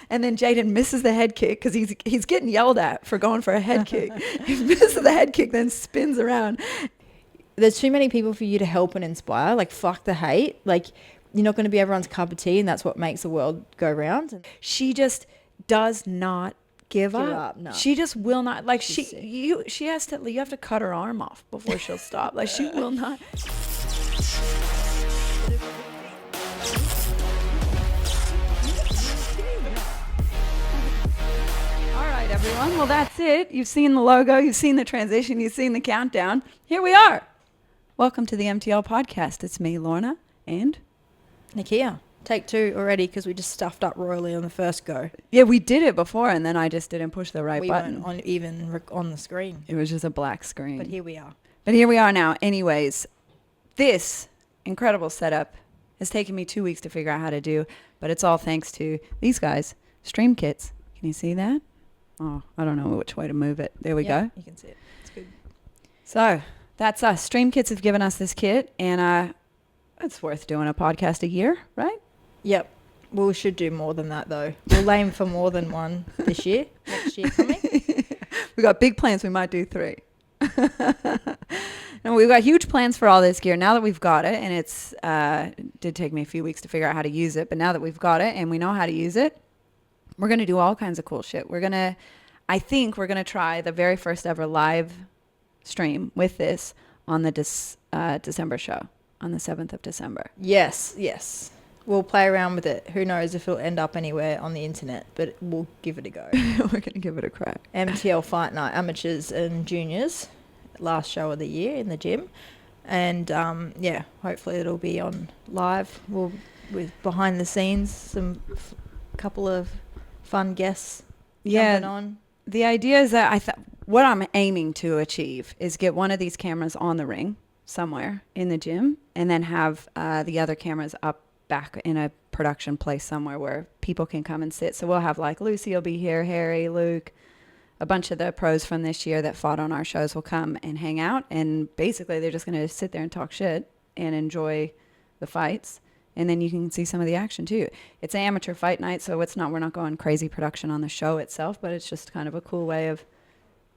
And then Jayden misses the head kick because he's getting yelled at for going for a head kick. He misses the head kick, then spins around. There's too many people for you to help and inspire. Like, fuck the hate. Like, you're not going to be everyone's cup of tea, and that's what makes the world go round. She just does not give up. No. She just will not. Like, you have to cut her arm off before she'll stop. Like, she will not. Everyone, well, that's it. You've seen the logo, you've seen the transition, you've seen the countdown. Here we are. Welcome to the MTL podcast. It's me, Lorna, and Nakia. Take 2 already because we just stuffed up royally on the first go. Yeah, we did it before, and then I just didn't push the right button. We weren't even on the screen. It was just a black screen. But here we are. Now. Anyways, this incredible setup has taken me 2 weeks to figure out how to do, but it's all thanks to these guys, Streamkitz. Can you see that? Oh, I don't know which way to move it. There we go. You can see it. It's good. So that's us. Streamkitz have given us this kit, and it's worth doing a podcast a year, right? Yep. We should do more than that, though. We'll aim for more than one this year. Next year coming. We got big plans. We might do 3. And we've got huge plans for all this gear now that we've got it, and it's did take me a few weeks to figure out how to use it, but now that we've got it and we know how to use it, we're going to do all kinds of cool shit. I think we're going to try the very first ever live stream with this on the December show, on the 7th of December. Yes. We'll play around with it. Who knows if it'll end up anywhere on the internet, but we'll give it a go. We're going to give it a crack. MTL Fight Night, amateurs and juniors, last show of the year in the gym. And, hopefully it'll be on live. With behind the scenes, couple of fun guests jumping on. The idea is that what I'm aiming to achieve is get one of these cameras on the ring somewhere in the gym, and then have the other cameras up back in a production place somewhere where people can come and sit. So we'll have like Lucille will be here, Harry, Luke, a bunch of the pros from this year that fought on our shows will come and hang out, and basically they're just going to sit there and talk shit and enjoy the fights. And then you can see some of the action too. It's an amateur fight night, so we're not going crazy production on the show itself, but it's just kind of a cool way of,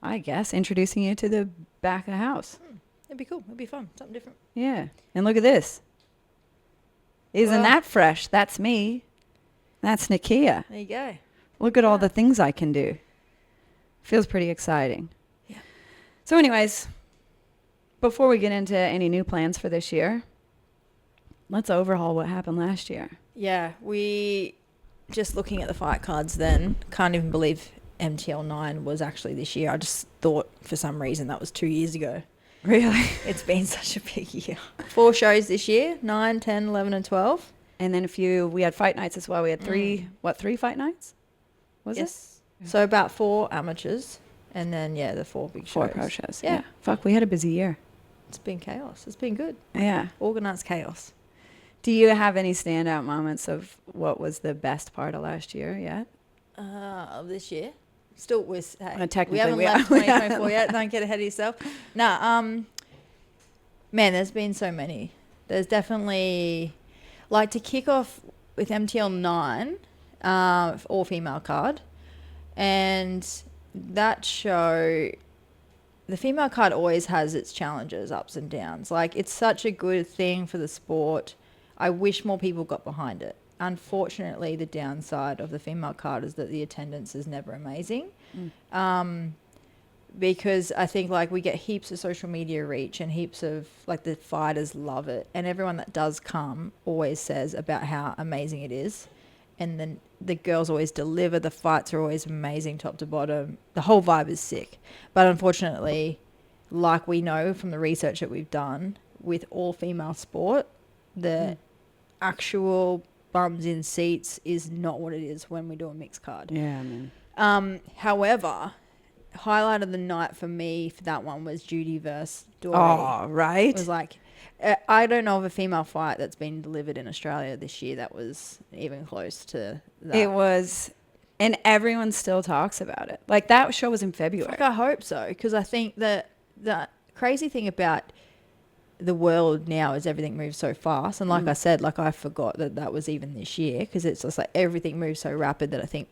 I guess, introducing you to the back of the house. It'd be cool. It'd be fun. Something different. Yeah. And look at this. Isn't that fresh? That's me. That's Nakia. There you go. Look at all the things I can do. Feels pretty exciting. Yeah. So anyways, before we get into any new plans for this year, let's overhaul what happened last year. Yeah, we just looking at the fight cards then, can't even believe MTL 9 was actually this year. I just thought for some reason that was 2 years ago. Really? It's been such a big year. 4 shows this year, 9, 10, 11 and 12. And then we had fight nights as well. We had 3 fight nights? Was it? So about 4 amateurs and then, the 4 big shows. 4 pro shows. Yeah. Fuck, we had a busy year. It's been chaos. It's been good. Yeah. Organised chaos. Do you have any standout moments of what was the best part of last year yet? Of this year? Still with... Technically, we haven't left 2024 yet. Don't get ahead of yourself. Man, there's been so many. There's definitely... Like, to kick off with MTL 9, all-female card, and that show... The female card always has its challenges, ups and downs. Like, it's such a good thing for the sport. I wish more people got behind it. Unfortunately, the downside of the female card is that the attendance is never amazing. Because I think, like, we get heaps of social media reach and heaps of, like, the fighters love it. And everyone that does come always says about how amazing it is. And then the girls always deliver. The fights are always amazing top to bottom. The whole vibe is sick. But unfortunately, like we know from the research that we've done, with all female sport, the actual bums in seats is not what it is when we do a mixed card. Yeah, man. However, highlight of the night for me for that one was Judy versus Dori. Oh, right. It was like, I don't know of a female fight that's been delivered in Australia this year that was even close to that. It was, and everyone still talks about it. Like, that show was in February. Fuck, I hope so, because I think that the crazy thing about the world now is everything moves so fast. And like I said, like I forgot that was even this year, because it's just like everything moves so rapid that I think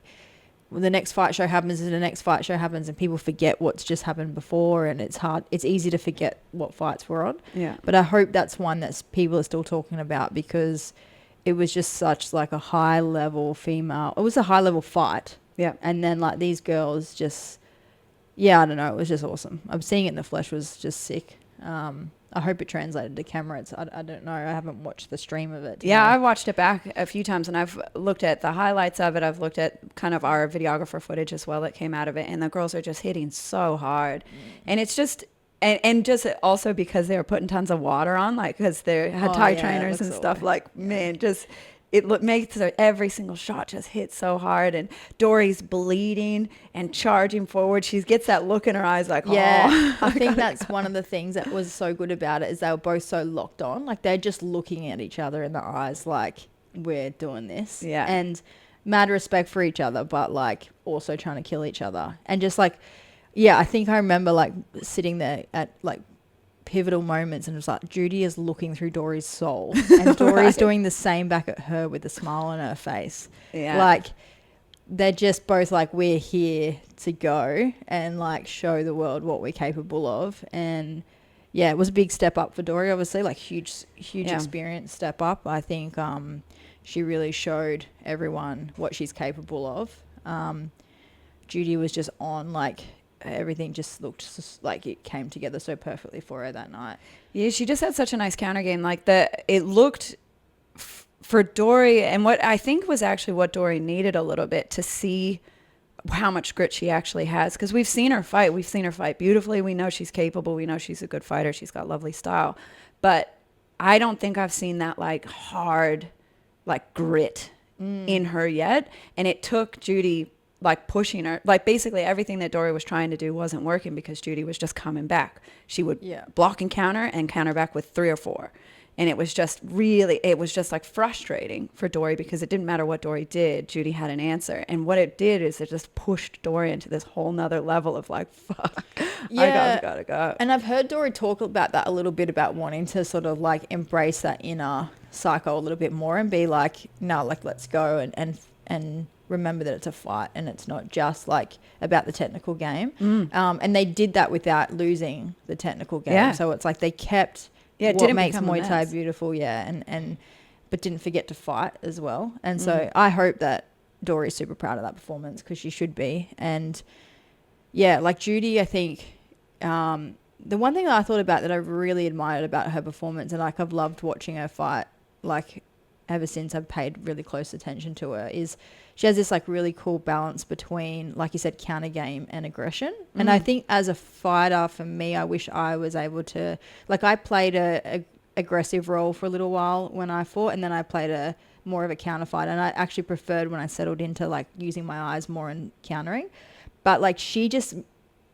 when the next fight show happens and the next fight show happens and people forget what's just happened before, and it's easy to forget what fights we're on. Yeah. But I hope that's one that people are still talking about, because it was just such like a high level female. It was a high level fight. Yeah. And then like these girls just, I don't know. It was just awesome. I'm seeing it in the flesh was just sick. I hope it translated to camera. I don't know. I haven't watched the stream of it. Yeah, I watched it back a few times, and I've looked at the highlights of it. I've looked at kind of our videographer footage as well that came out of it, and the girls are just hitting so hard. And it's just, and just also because they were putting tons of water on, like, because they had Thai trainers and stuff, like, man, just... makes every single shot just hit so hard, and Dori's bleeding and charging forward. She gets that look in her eyes like, I think that's one of the things that was so good about it, is they were both so locked on. Like, they're just looking at each other in the eyes like, we're doing this. Yeah. And mad respect for each other, but like also trying to kill each other. And just like, I think I remember like sitting there at like pivotal moments, and it was like Judy is looking through Dori's soul, and Dori's doing the same back at her with a smile on her face. Like, they're just both like, we're here to go and like show the world what we're capable of. And it was a big step up for Dori, obviously, like huge experience step up. I think she really showed everyone what she's capable of. Judy was just on, like, everything just looked just like it came together so perfectly for her that night. Yeah, she just had such a nice counter game. Like, it looked for Dori, and what I think was actually what Dori needed a little bit to see how much grit she actually has, because we've seen her fight. We've seen her fight beautifully. We know she's capable. We know she's a good fighter. She's got lovely style. But I don't think I've seen that like hard, like grit in her yet. And it took Judy like pushing her, like basically everything that Dori was trying to do wasn't working because Judy was just coming back. She would block and counter back with 3 or 4. And it was just like frustrating for Dori, because it didn't matter what Dori did, Judy had an answer. And what it did is it just pushed Dori into this whole nother level of like, fuck, I gotta go. And I've heard Dori talk about that a little bit, about wanting to sort of like embrace that inner psycho a little bit more and be like, no, like, let's go and remember that it's a fight and it's not just like about the technical game. And they did that without losing the technical game. So it's like they kept what makes Muay Thai beautiful, but didn't forget to fight as well. And so I hope that Dori's super proud of that performance, because she should be. And like Judy, I think the one thing that I thought about that I really admired about her performance, and like I've loved watching her fight, like ever since I've paid really close attention to her, is she has this like really cool balance between, like you said, counter game and aggression. And I think as a fighter, for me, I wish I was able to, like, I played a aggressive role for a little while when I fought, and then I played a more of a counter fighter, and I actually preferred when I settled into like using my eyes more and countering. But like, she just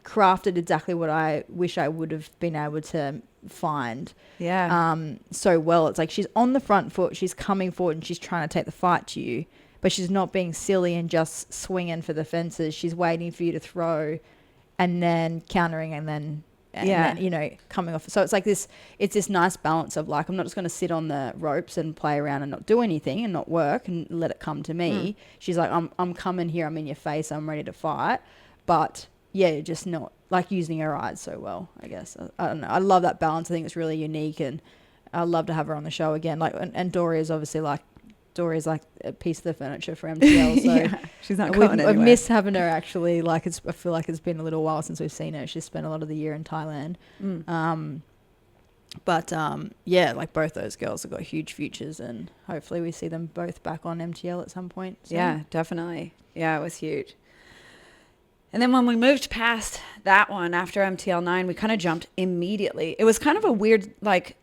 crafted exactly what I wish I would have been able to find so well. It's like she's on the front foot, she's coming forward, and she's trying to take the fight to you, but she's not being silly and just swinging for the fences. She's waiting for you to throw and then countering and then you know, coming off. So it's like this nice balance of like, I'm not just going to sit on the ropes and play around and not do anything and not work and let it come to me. She's like, I'm coming here, I'm in your face, I'm ready to fight. But just not like using her eyes so well, I guess. I don't know. I love that balance. I think it's really unique, and I'd love to have her on the show again. Like, and Dori is obviously like, Dori's like a piece of the furniture for MTL. So she's not going anywhere. I miss having her actually. Like, I feel like it's been a little while since we've seen her. She's spent a lot of the year in Thailand. But like both those girls have got huge futures, and hopefully we see them both back on MTL at some point soon. Yeah, definitely. Yeah, it was huge. And then when we moved past that one after MTL 9, we kind of jumped immediately. It was kind of a weird, like,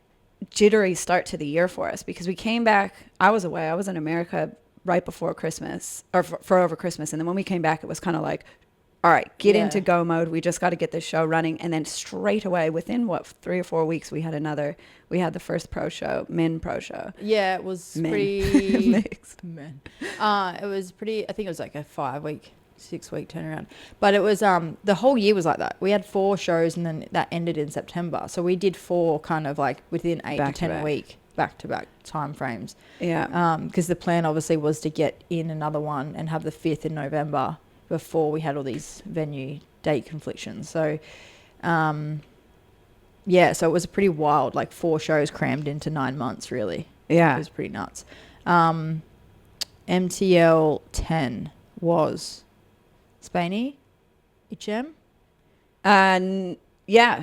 jittery start to the year for us, because we came back. I was away. I was in America right before Christmas, or for over Christmas. And then when we came back, it was kind of like, all right, get into go mode. We just got to get this show running. And then straight away, within 3 or 4 weeks, we had the first pro show, men pro show. Yeah, it was pretty mixed. It was pretty, I think it was like a 5-week 6-week turnaround. But it was the whole year was like that. We had 4 shows and then that ended in September. So we did 4 kind of like within 8 to 10 week back-to-back time frames. Yeah. Because the plan obviously was to get in another one and have the 5th in November before we had all these venue date conflictions. So, yeah, so it was pretty wild, like 4 shows crammed into 9 months, really. Yeah. It was pretty nuts. MTL 10 was Spainy, Hicham? Yeah.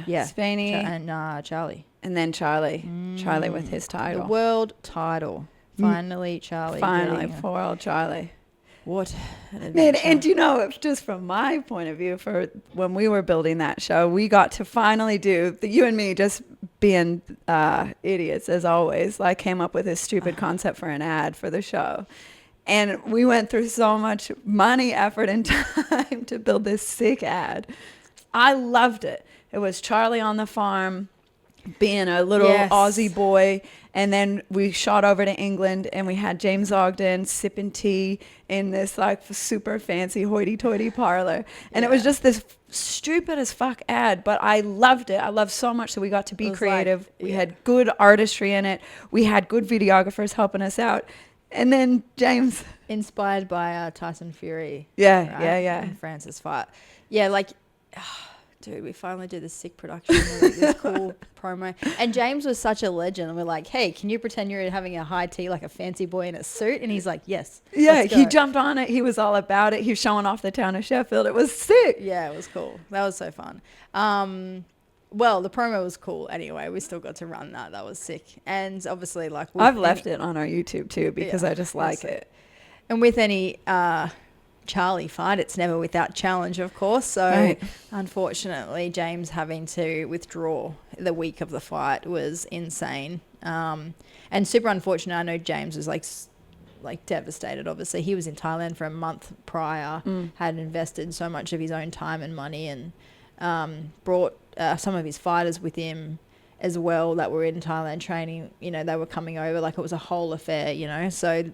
Spainy. And Charlie. And then Charlie. Charlie with his title. The world title. Finally, Charlie. Finally, poor old Charlie. What an Man, adventure. and you know, just from my point of view, for when we were building that show, we got to finally do, you and me just being idiots as always, like came up with this stupid concept for an ad for the show. And we went through so much money, effort, and time to build this sick ad. I loved it. It was Charlie on the farm being a little Aussie boy. And then we shot over to England and we had James Ogden sipping tea in this like super fancy hoity-toity parlor. And it was just this stupid as fuck ad, but I loved it. I loved so much that we got to be creative. Like, we had good artistry in it. We had good videographers helping us out. And then James... Inspired by Tyson Fury. Yeah. And Francis fight. Yeah, like... dude, we finally did this sick production, like this cool promo. And James was such a legend. And we're like, hey, can you pretend you're having a high tea like a fancy boy in a suit? And he's like, yes. Yeah, he jumped on it. He was all about it. He was showing off the town of Sheffield. It was sick. Yeah, it was cool. That was so fun. Well, the promo was cool anyway. We still got to run that. That was sick. And obviously, like... I've left it on our YouTube too because I just like it. And with any... Charlie fight, it's never without challenge, of course. So unfortunately, James having to withdraw the week of the fight was insane, and super unfortunate. I know James was like devastated. Obviously, he was in Thailand for a month prior, had invested so much of his own time and money, and brought some of his fighters with him as well that were in Thailand training. You know, they were coming over, like it was a whole affair. You know, so.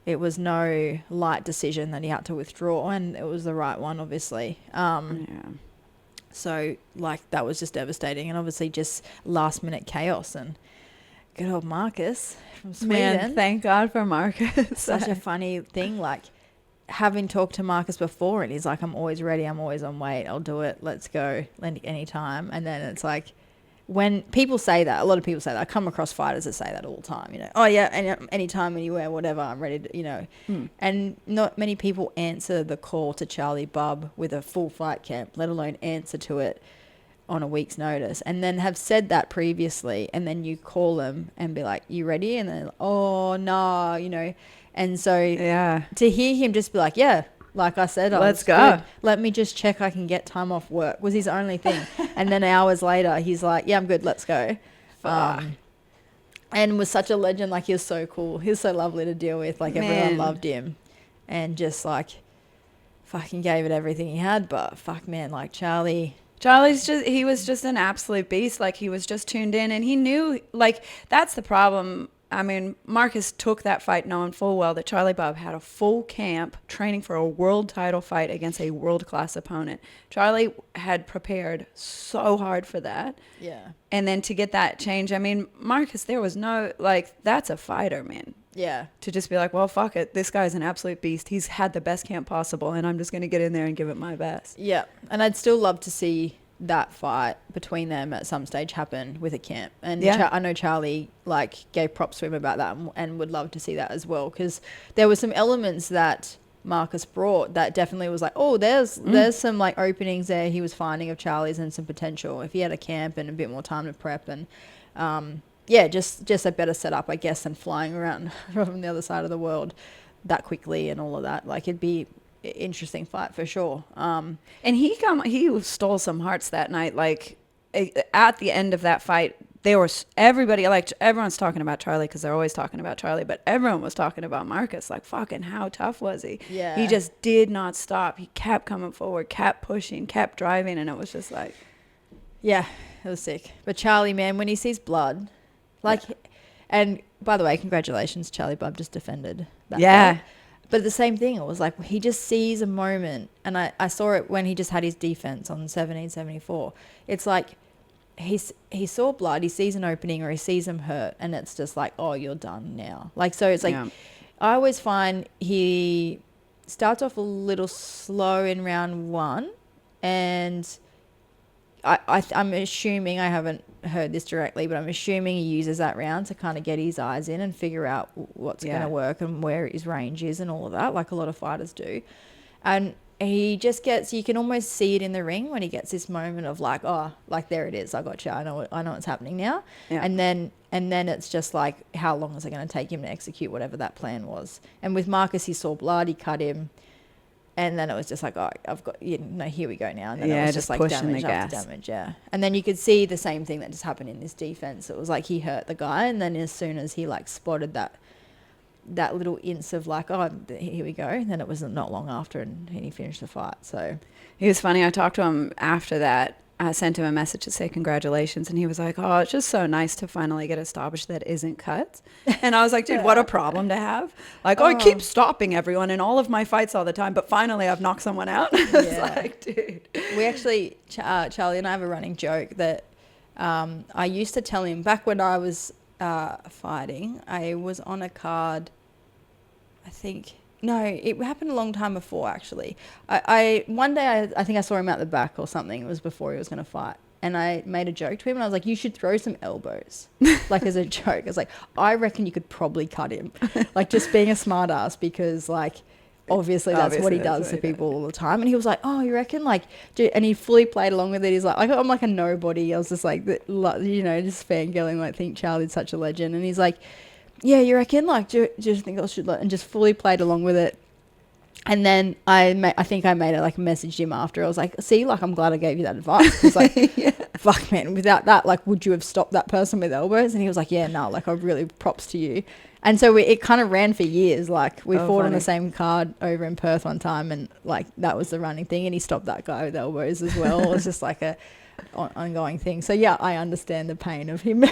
It was no light decision that he had to withdraw, and it was the right one, obviously. So, like, that was just devastating, and obviously just last-minute chaos. And good old Marcus from Sweden. Man, thank God for Marcus. Such a funny thing, like, having talked to Marcus before, and he's like, I'm always ready, I'm always on wait, I'll do it, let's go, anytime. And then it's like... When people say that, a lot of people say that. I come across fighters that say that all the time, you know. Oh, yeah, anytime, anywhere, whatever, I'm ready to, you know. And not many people answer the call to Charlie Bubb with a full fight camp, let alone answer to it on a week's notice. And then have said that previously, and then you call them and be like, you ready? And then, oh, no, you know. And so to hear him just be like, yeah. Like I said, let's go. Good. Let me just check I can get time off work was his only thing. And then hours later, he's like, yeah, I'm good. Let's go. And was such a legend. Like, he was so cool. He was so lovely to deal with. Like, everyone loved him. And just, like, fucking gave it everything he had. But, fuck, man, like, Charlie... He was just an absolute beast. Like, he was just tuned in. And he knew, like, that's the problem. I mean, Marcus took that fight knowing full well that Charlie Bubb had a full camp training for a world title fight against a world-class opponent. Charlie had prepared so hard for that. Yeah. And then to get that change, I mean, Marcus, there was no, like, that's a fighter, man. Yeah. To just be like, well, fuck it. This guy's an absolute beast. He's had the best camp possible, and I'm just going to get in there and give it my best. Yeah. And I'd still love to see that fight between them at some stage happen with a camp. And I know Charlie like gave props to him about that and would love to see that as well, because there were some elements that Marcus brought that definitely was like, oh, there's some like openings there he was finding of Charlie's and some potential if he had a camp and a bit more time to prep. And just a better setup, I guess, than flying around from the other side of the world that quickly and all of that. Like, it'd be interesting fight for sure. And he stole some hearts that night. Like, at the end of that fight, there was everybody, like, everyone's talking about Charlie because they're always talking about Charlie, but everyone was talking about Marcus. Like, fucking how tough was he? Yeah. He just did not stop. He kept coming forward, kept pushing, kept driving, and it was just like, yeah, it was sick. But Charlie, man, when he sees blood, like, and by the way, congratulations, Charlie Bubb just defended that fight. But the same thing, it was like he just sees a moment, and I saw it when he just had his defense on 1774. It's like he saw blood, he sees an opening, or he sees him hurt, and it's just like, oh, you're done now. Like, so it's like, I always find he starts off a little slow in round 1, and I'm assuming, I haven't heard this directly, but I'm assuming he uses that round to kind of get his eyes in and figure out what's going to work and where his range is and all of that, like a lot of fighters do. And he just gets, you can almost see it in the ring when he gets this moment of like, oh, like, there it is, I got you, I know what's happening now. And then it's just like, how long is it going to take him to execute whatever that plan was? And with Marcus, he saw blood, he cut him. And then it was just like, oh, I've got, here we go now. And then it was just like damage after damage, And then you could see the same thing that just happened in this defense. It was like he hurt the guy, and then as soon as he like spotted that little inch of like, oh, here we go, then it was not long after, and he finished the fight. So he was funny. I talked to him after that. I sent him a message to say congratulations, and he was like, oh, it's just so nice to finally get established that isn't cuts. And I was like, dude, what a problem to have. Like, I keep stopping everyone in all of my fights all the time, but finally I've knocked someone out. It's like, dude. We actually, Charlie and I have a running joke that I used to tell him back when I was fighting. I was on a card, I think... No, it happened a long time before, actually. One day I think I saw him out the back or something. It was before he was going to fight. And I made a joke to him, and I was like, you should throw some elbows. Like, as a joke. I was like, I reckon you could probably cut him. Like, just being a smart ass, because, like, obviously that's what he does to people all the time. And he was like, oh, you reckon? Like, dude, and he fully played along with it. He's like, I'm like a nobody. I was just like, just fangirling, like, think Charlie's such a legend. And he's like, yeah, you reckon? Like, do you think I should? And just fully played along with it. And then I think I made it, like, messaged him after. I was like, see, like, I'm glad I gave you that advice. Because, like, fuck, man, without that, like, would you have stopped that person with elbows? And he was like, yeah, no, like, I really props to you. And so it kind of ran for years. Like, we fought on the same card over in Perth one time, and, like, that was the running thing. And he stopped that guy with elbows as well. It was just like a ongoing thing. So yeah, I understand the pain of him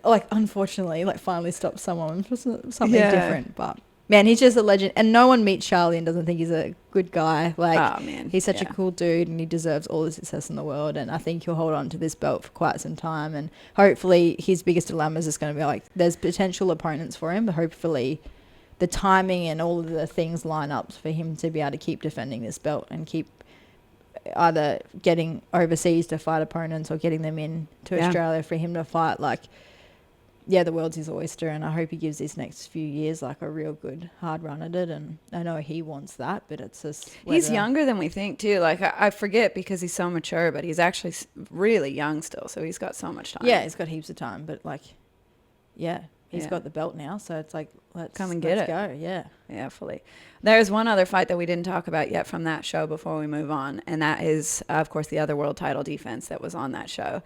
like, unfortunately, like, finally stopped someone for something different. But man, he's just a legend, and no one meets Charlie and doesn't think he's a good guy. Like, oh, man, he's such a cool dude, and he deserves all the success in the world, and I think he'll hold on to this belt for quite some time. And hopefully his biggest dilemma is just going to be like, there's potential opponents for him, but hopefully the timing and all of the things line up for him to be able to keep defending this belt and keep either getting overseas to fight opponents or getting them in to Australia for him to fight. Like, yeah, the world's his oyster, and I hope he gives these next few years like a real good hard run at it. And I know he wants that, but it's just he's younger than we think too. Like, I forget because he's so mature, but he's actually really young still, so he's got so much time. Yeah, he's got heaps of time, but like, he's got the belt now, so it's like, let's come and get it. Go, yeah, fully. There's one other fight that we didn't talk about yet from that show before we move on, and that is, of course, the other world title defense that was on that show.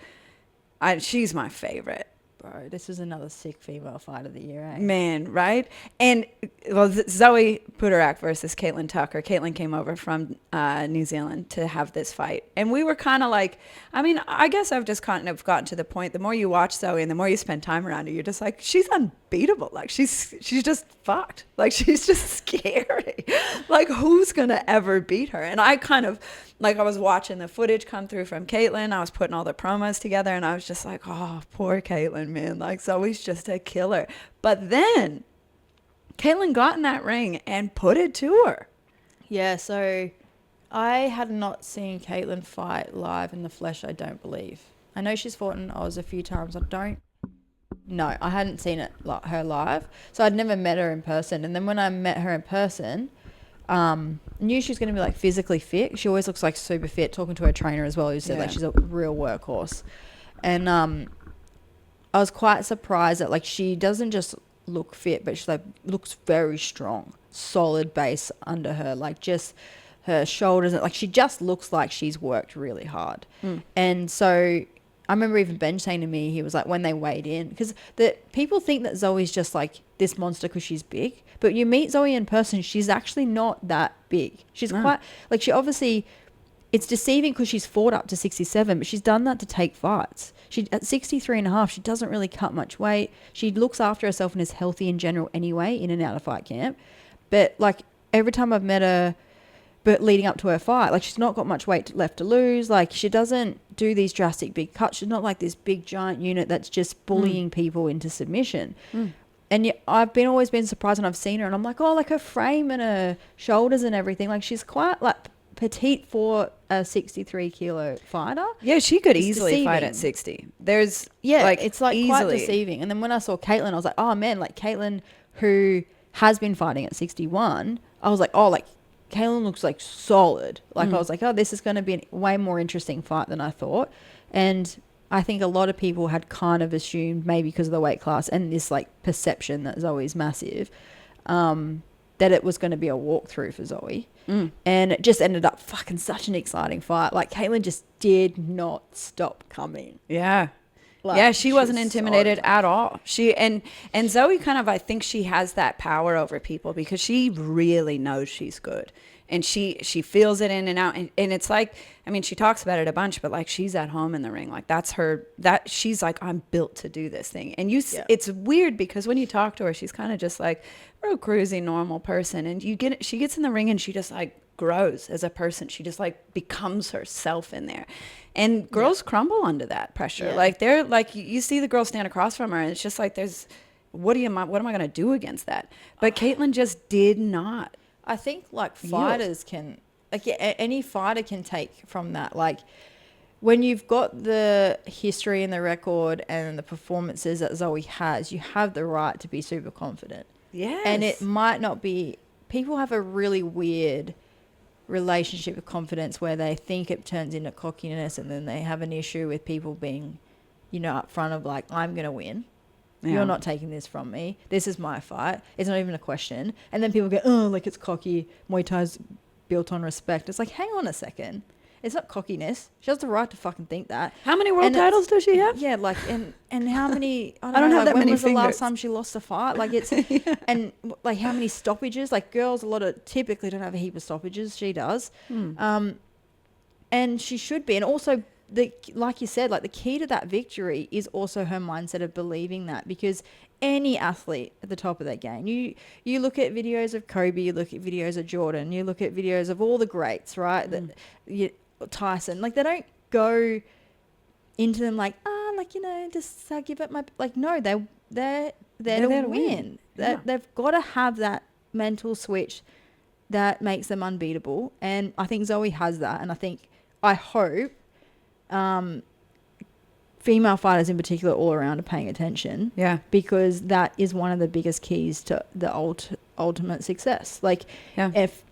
She's my favorite. Bro, this is another sick female fight of the year, eh? Man, right? And, well, Zoe Putorak versus Kaitlyn Tucker. Kaitlyn came over from New Zealand to have this fight. And we were kind of like, I mean, I guess I've just kind of gotten to the point, the more you watch Zoe and the more you spend time around her, you're just like, she's unbeatable. Like, she's just fucked. Like, she's just scary. Like, who's going to ever beat her? And I kind of, like, I was watching the footage come through from Kaitlyn. I was putting all the promos together, and I was just like, oh, poor Kaitlyn, man. Like, Zoe's just a killer. But then Kaitlyn got in that ring and put it to her. Yeah, so I had not seen Kaitlyn fight live in the flesh, I don't believe. I know she's fought in Oz a few times. I hadn't seen her live. So I'd never met her in person. And then when I met her in person, knew she was going to be like physically fit. She always looks like super fit, talking to her trainer as well, who said like she's a real workhorse. And I was quite surprised that, like, she doesn't just look fit, but she like looks very strong, solid base under her, like just her shoulders, like she just looks like she's worked really hard. And so I remember even Ben saying to me, he was like, when they weighed in, because the people think that Zoe's just like this monster because she's big, but you meet Zoe in person, she's actually not that big. She's quite, like, she obviously, it's deceiving because she's fought up to 67, but she's done that to take fights. She at 63 and a half, she doesn't really cut much weight. She looks after herself and is healthy in general anyway, in and out of fight camp. But like, every time I've met her, but leading up to her fight, like she's not got much weight left to lose. Like she doesn't do these drastic big cuts. She's not like this big giant unit that's just bullying people into submission. And yet I've always been surprised when I've seen her and I'm like, oh, like her frame and her shoulders and everything. Like she's quite like petite for a 63 kilo fighter. Yeah, she could It's easily deceiving. fight at 60. There's It's like easily. quite deceiving. And then when I saw Kaitlyn, I was like, oh man, like Kaitlyn, who has been fighting at 61, I was like, oh, like Kaitlyn looks like solid. Like I was like, oh, this is going to be a way more interesting fight than I thought. And I think a lot of people had kind of assumed, maybe because of the weight class and this like perception that Zoe's massive, that it was going to be a walkthrough for Zoe. And it just ended up fucking such an exciting fight. Like Kaitlyn just did not stop coming. Yeah. Like, Yeah, she wasn't was intimidated so at all. She and Zoe kind of, I think she has that power over people because she really knows she's good. And she feels it in and out. And it's like, I mean, she talks about it a bunch, but like she's at home in the ring. Like that's her, that she's like, I'm built to do this thing. And it's weird because when you talk to her, she's kind of just like a cruisy, normal person. And she gets in the ring and she just like grows as a person. She just like becomes herself in there. And girls crumble under that pressure. Like they're like, you see the girl stand across from her and it's just like, what am I going to do against that? But Kaitlyn just did not. I think like fighters can, like any fighter can take from that. Like when you've got the history and the record and the performances that Zoe has, you have the right to be super confident. Yes. And it might not be, people have a really weird relationship with confidence where they think it turns into cockiness and then they have an issue with people being, you know, up front of like, I'm going to win. Yeah. You're not taking this from me. This is my fight. It's not even a question. And then people go, oh, like it's cocky. Muay Thai's built on respect. It's like, hang on a second. It's not cockiness. She has the right to fucking think that. How many world titles does she have? Yeah, like, and how many, I don't know, have like, that when many was the last fingers. time she lost a fight? Like it's, and like how many stoppages? Like girls, typically don't have a heap of stoppages. She does. And she should be. And also, like you said, like the key to that victory is also her mindset of believing that, because any athlete at the top of their game, you look at videos of Kobe, you look at videos of Jordan, you look at videos of all the greats, right? Tyson, like they don't go into them like, like, you know, just give it my, like, no, they're there to win. They've got to have that mental switch that makes them unbeatable. And I think Zoe has that. And I hope female fighters in particular all around are paying attention. Yeah. Because that is one of the biggest keys to the ultimate success. Like, if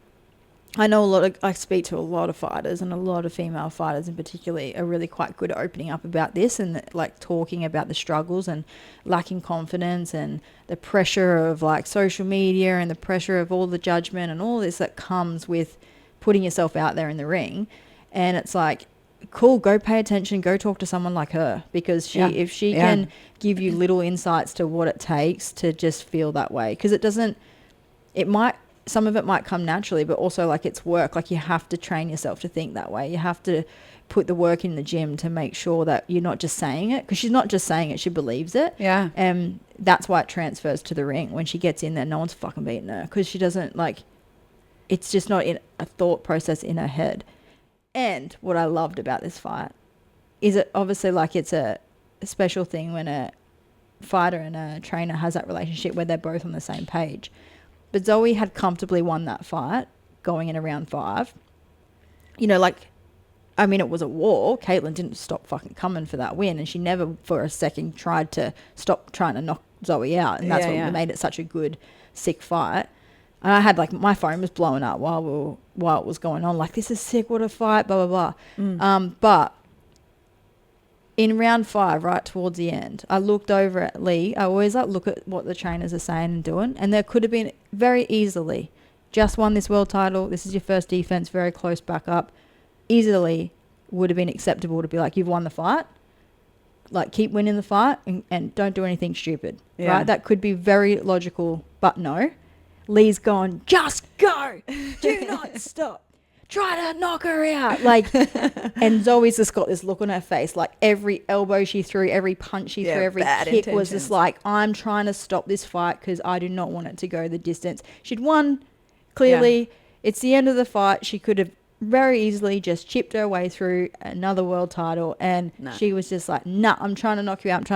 I know I speak to a lot of fighters, and a lot of female fighters in particular are really quite good at opening up about this and like talking about the struggles and lacking confidence and the pressure of like social media and the pressure of all the judgment and all this that comes with putting yourself out there in the ring. And it's like, cool, go pay attention, go talk to someone like her, because if she can give you little insights to what it takes to just feel that way, because some of it might come naturally, but also like it's work. Like you have to train yourself to think that way. You have to put the work in the gym to make sure that you're not just saying it, because she's not just saying it, she believes it. Yeah. And that's why it transfers to the ring. When she gets in there, no one's fucking beating her, because she doesn't it's just not in a thought process in her head. And what I loved about this fight is it obviously like it's a special thing when a fighter and a trainer has that relationship where they're both on the same page. But Zoe had comfortably won that fight going in around 5. You know, like, I mean, it was a war. Kaitlyn didn't stop fucking coming for that win, and she never for a second tried to stop trying to knock Zoe out. And that's what made it such a good, sick fight. And I had my phone was blowing up while it was going on. Like, this is sick. What a fight, blah, blah, blah. But in round 5, right towards the end, I looked over at Lee. I always look at what the trainers are saying and doing. And there could have been very easily, just won this world title. This is your first defense, very close back up. Easily would have been acceptable to be like, you've won the fight. Like, keep winning the fight and don't do anything stupid. Yeah. Right? That could be very logical, but no. Lee's gone, just go. Do not stop. Try to knock her out. Like, and Zoe's just got this look on her face. Like, every elbow she threw, every punch she threw, every kick was just like, I'm trying to stop this fight because I do not want it to go the distance. She'd won Clearly, it's the end of the fight. She could have very easily just chipped her way through another world title, and she was just like, nah, I'm trying to knock you out,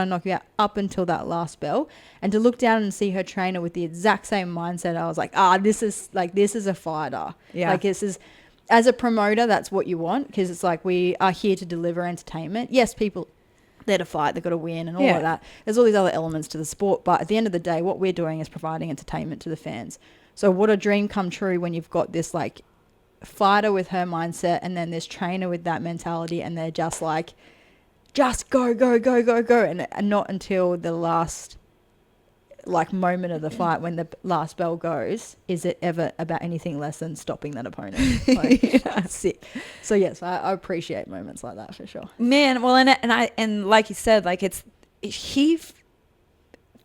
up until that last bell. And to look down and see her trainer with the exact same mindset, I was like, this is a fighter. Like, this is, as a promoter, that's what you want, because it's like, we are here to deliver entertainment. Yes, people, they're to fight, they've got to win and all of that. There's all these other elements to the sport, but at the end of the day, what we're doing is providing entertainment to the fans. So what a dream come true when you've got this, like, fighter with her mindset, and then this trainer with that mentality, and they're just like, just go, and not until the last, like, moment of the fight, when the last bell goes, is it ever about anything less than stopping that opponent. Like, sick. So yes, I appreciate moments like that for sure, man. Well, and like you said, like,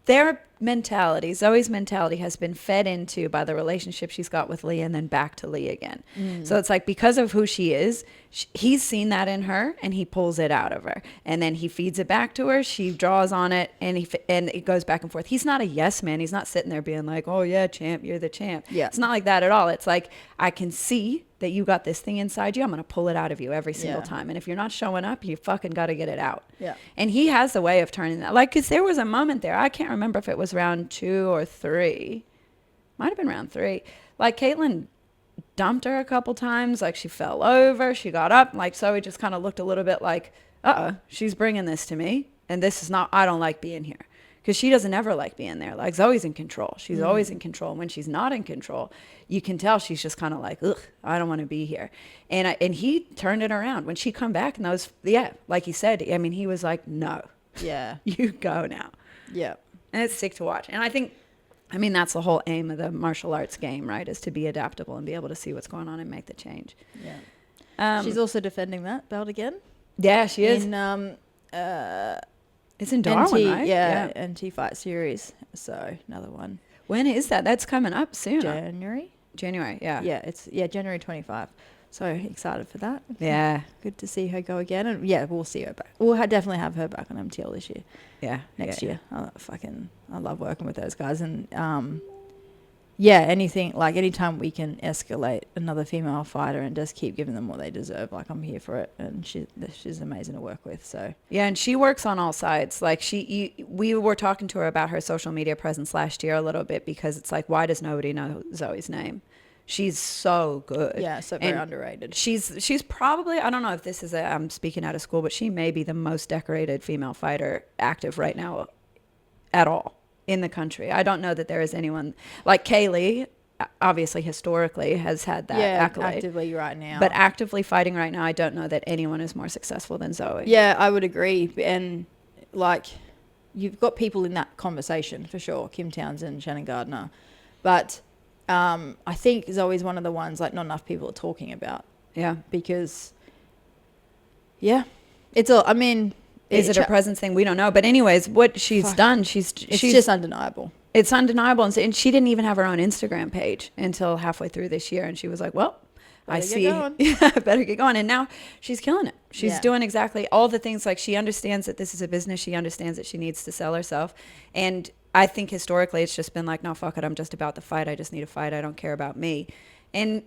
their mentality, Zoe's mentality, has been fed into by the relationship she's got with Lee, and then back to Lee again. So it's like, because of who she is, he's seen that in her, and he pulls it out of her, and then he feeds it back to her. She draws on it, and it goes back and forth. He's not a yes man. He's not sitting there being like, oh yeah, champ, you're the champ. Yeah, it's not like that at all. It's like, I can see that you got this thing inside you. I'm going to pull it out of you every single time. And if you're not showing up, you fucking got to get it out. Yeah. And he has the way of turning that. Like, because there was a moment there, I can't remember if it was round 2 or 3. Might have been round 3. Like, Kaitlyn dumped her a couple times. Like, she fell over. She got up. Like, Zoe just kind of looked a little bit like, she's bringing this to me. And this is not, I don't like being here. Because she doesn't ever like being there. Like, Zoe's in control. She's always in control. When she's not in control, you can tell she's just kind of like, ugh, I don't want to be here. And he turned it around. When she come back, and those, like he said, I mean, he was like, no. Yeah. You go now. Yeah. And it's sick to watch. And I mean, that's the whole aim of the martial arts game, right? Is to be adaptable and be able to see what's going on and make the change. Yeah. She's also defending that belt again. Yeah, she is. It's in Darwin, right? Yeah, NT Fight Series. So another one. When is that? That's coming up soon. January, yeah. Yeah, it's January 25. So excited for that. Yeah. Good to see her go again. And yeah, we'll see her back. We'll definitely have her back on MTL this year. Yeah. Next year. I love working with those guys. And anytime we can escalate another female fighter and just keep giving them what they deserve, like, I'm here for it. And she's amazing to work with. So yeah, and she works on all sides. Like, we were talking to her about her social media presence last year a little bit, because it's like, why does nobody know Zoe's name? She's so good. Yeah, so very underrated. She's probably, I don't know if this is I'm speaking out of school, but she may be the most decorated female fighter active right now at all in the country. I don't know that there is anyone like Kaylee, obviously historically has had that accolade. Actively right now. But actively fighting right now, I don't know that anyone is more successful than Zoe. Yeah, I would agree. And like, you've got people in that conversation for sure, Kim Townsend, Shannon Gardner. But I think Zoe's one of the ones, like, not enough people are talking about. Yeah. Because, it's all, I mean... Is it a presence thing? We don't know. But anyways, what she's done, she's just undeniable. It's undeniable. And she didn't even have her own Instagram page until halfway through this year. And she was like, well, I see. Yeah, better get going. And now she's killing it. She's doing exactly all the things. Like, she understands that this is a business. She understands that she needs to sell herself. And I think historically it's just been like, no, fuck it. I'm just about the fight. I just need a fight. I don't care about me. And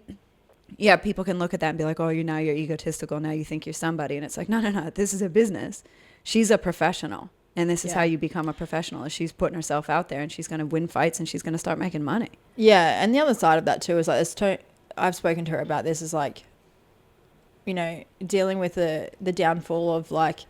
yeah, people can look at that and be like, oh, you're egotistical. Now you think you're somebody. And it's like, no. This is a business. She's a professional. And this is how you become a professional. Is she's putting herself out there, and she's going to win fights, and she's going to start making money. Yeah. And the other side of that too is like, I've spoken to her about this, is like, dealing with the downfall of, like,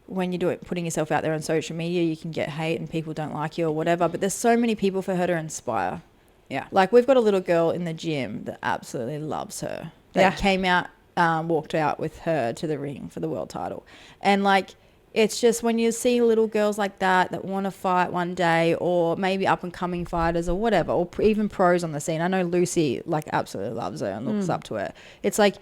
when you're putting yourself out there on social media, you can get hate and people don't like you or whatever. But there's so many people for her to inspire. Yeah. Like, we've got a little girl in the gym that absolutely loves her. That came out, walked out with her to the ring for the world title. And like, it's just when you see little girls like that want to fight one day, or maybe up and coming fighters or whatever, or even pros on the scene. I know Lucy, like, absolutely loves her and looks up to her. It's like,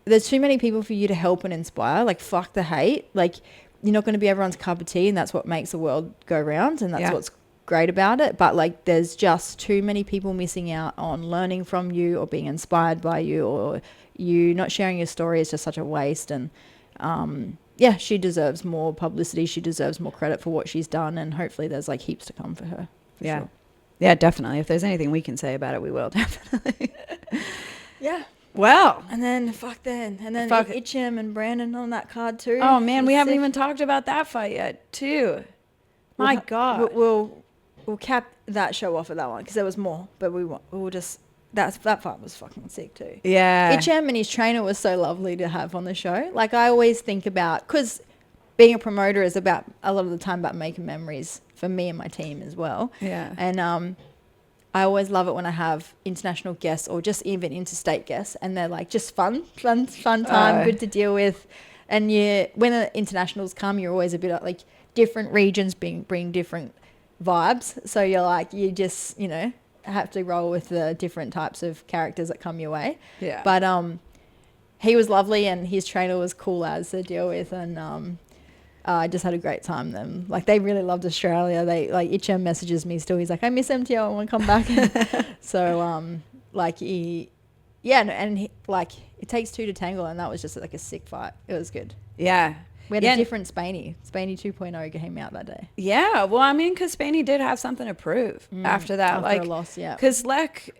there's too many people for you to help and inspire. Like, fuck the hate. Like, you're not going to be everyone's cup of tea, and that's what makes the world go round, and that's what's great about it. But like, there's just too many people missing out on learning from you or being inspired by you, or you not sharing your story is just such a waste. And she deserves more publicity. She deserves more credit for what she's done, and hopefully there's like heaps to come for her. For sure. Yeah, definitely. If there's anything we can say about it, we will definitely. Yeah. Well. And then Hicham and Brandon on that card too. Oh man, we haven't even talked about that fight yet too. My God. We'll cap that show off at that one because there was more, but we'll just that fight was fucking sick too. Yeah. Hicham and his trainer was so lovely to have on the show. Like I always think about, because being a promoter is about a lot of the time about making memories for me and my team as well. Yeah. And I always love it when I have international guests or just even interstate guests, and they're like just fun time, good to deal with. And when the internationals come, you're always a bit like different regions bring different vibes. So you're like, you just, have to roll with the different types of characters that come your way. Yeah. But he was lovely and his trainer was cool as to deal with, and I just had a great time them. Like they really loved Australia. They like Hicham messages me still. He's like, I miss MTL. I want to come back. So it takes two to tangle, and that was just like a sick fight. It was good. Yeah. We had a different Spaney 2.0 came out that day. Yeah. Well, I mean, because Spaney did have something to prove after that. After a loss, yeah. Because Spaney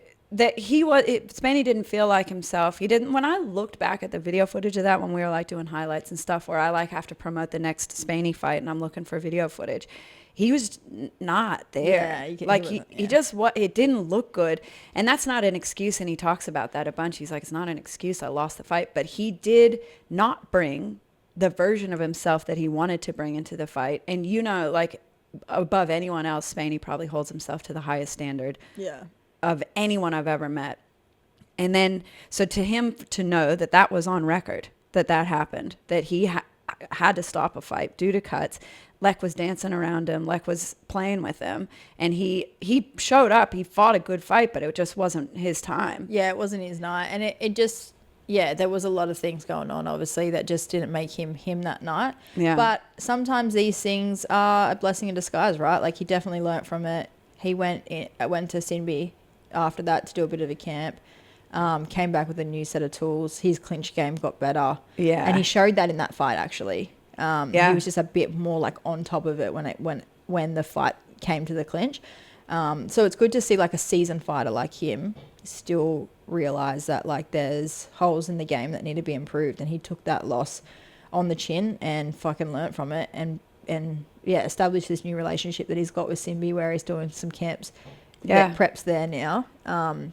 didn't feel like himself. He didn't. When I looked back at the video footage of that, when we were like doing highlights and stuff, where I like have to promote the next Spaney fight, and I'm looking for video footage, he was not there. Yeah, he just it didn't look good, and that's not an excuse. And he talks about that a bunch. He's like, it's not an excuse. I lost the fight, but he did not bring the version of himself that he wanted to bring into the fight. And like above anyone else, Spaney probably holds himself to the highest standard. Yeah. Of anyone I've ever met. And then, so to him to know that was on record, that happened, that he had to stop a fight due to cuts. Lek was dancing around him. Lek was playing with him. And he showed up. He fought a good fight, but it just wasn't his time. Yeah, it wasn't his night. And it just, there was a lot of things going on, obviously, that just didn't make him that night. Yeah. But sometimes these things are a blessing in disguise, right? Like he definitely learnt from it. He went to Sinbi after that to do a bit of a camp, came back with a new set of tools. His clinch game got better. Yeah. And he showed that in that fight, actually. He was just a bit more like on top of it when the fight came to the clinch. So it's good to see like a seasoned fighter like him still realize that like there's holes in the game that need to be improved. And he took that loss on the chin and fucking learnt from it and established this new relationship that he's got with Simbi, where he's doing some camps. Yeah, preps there now, and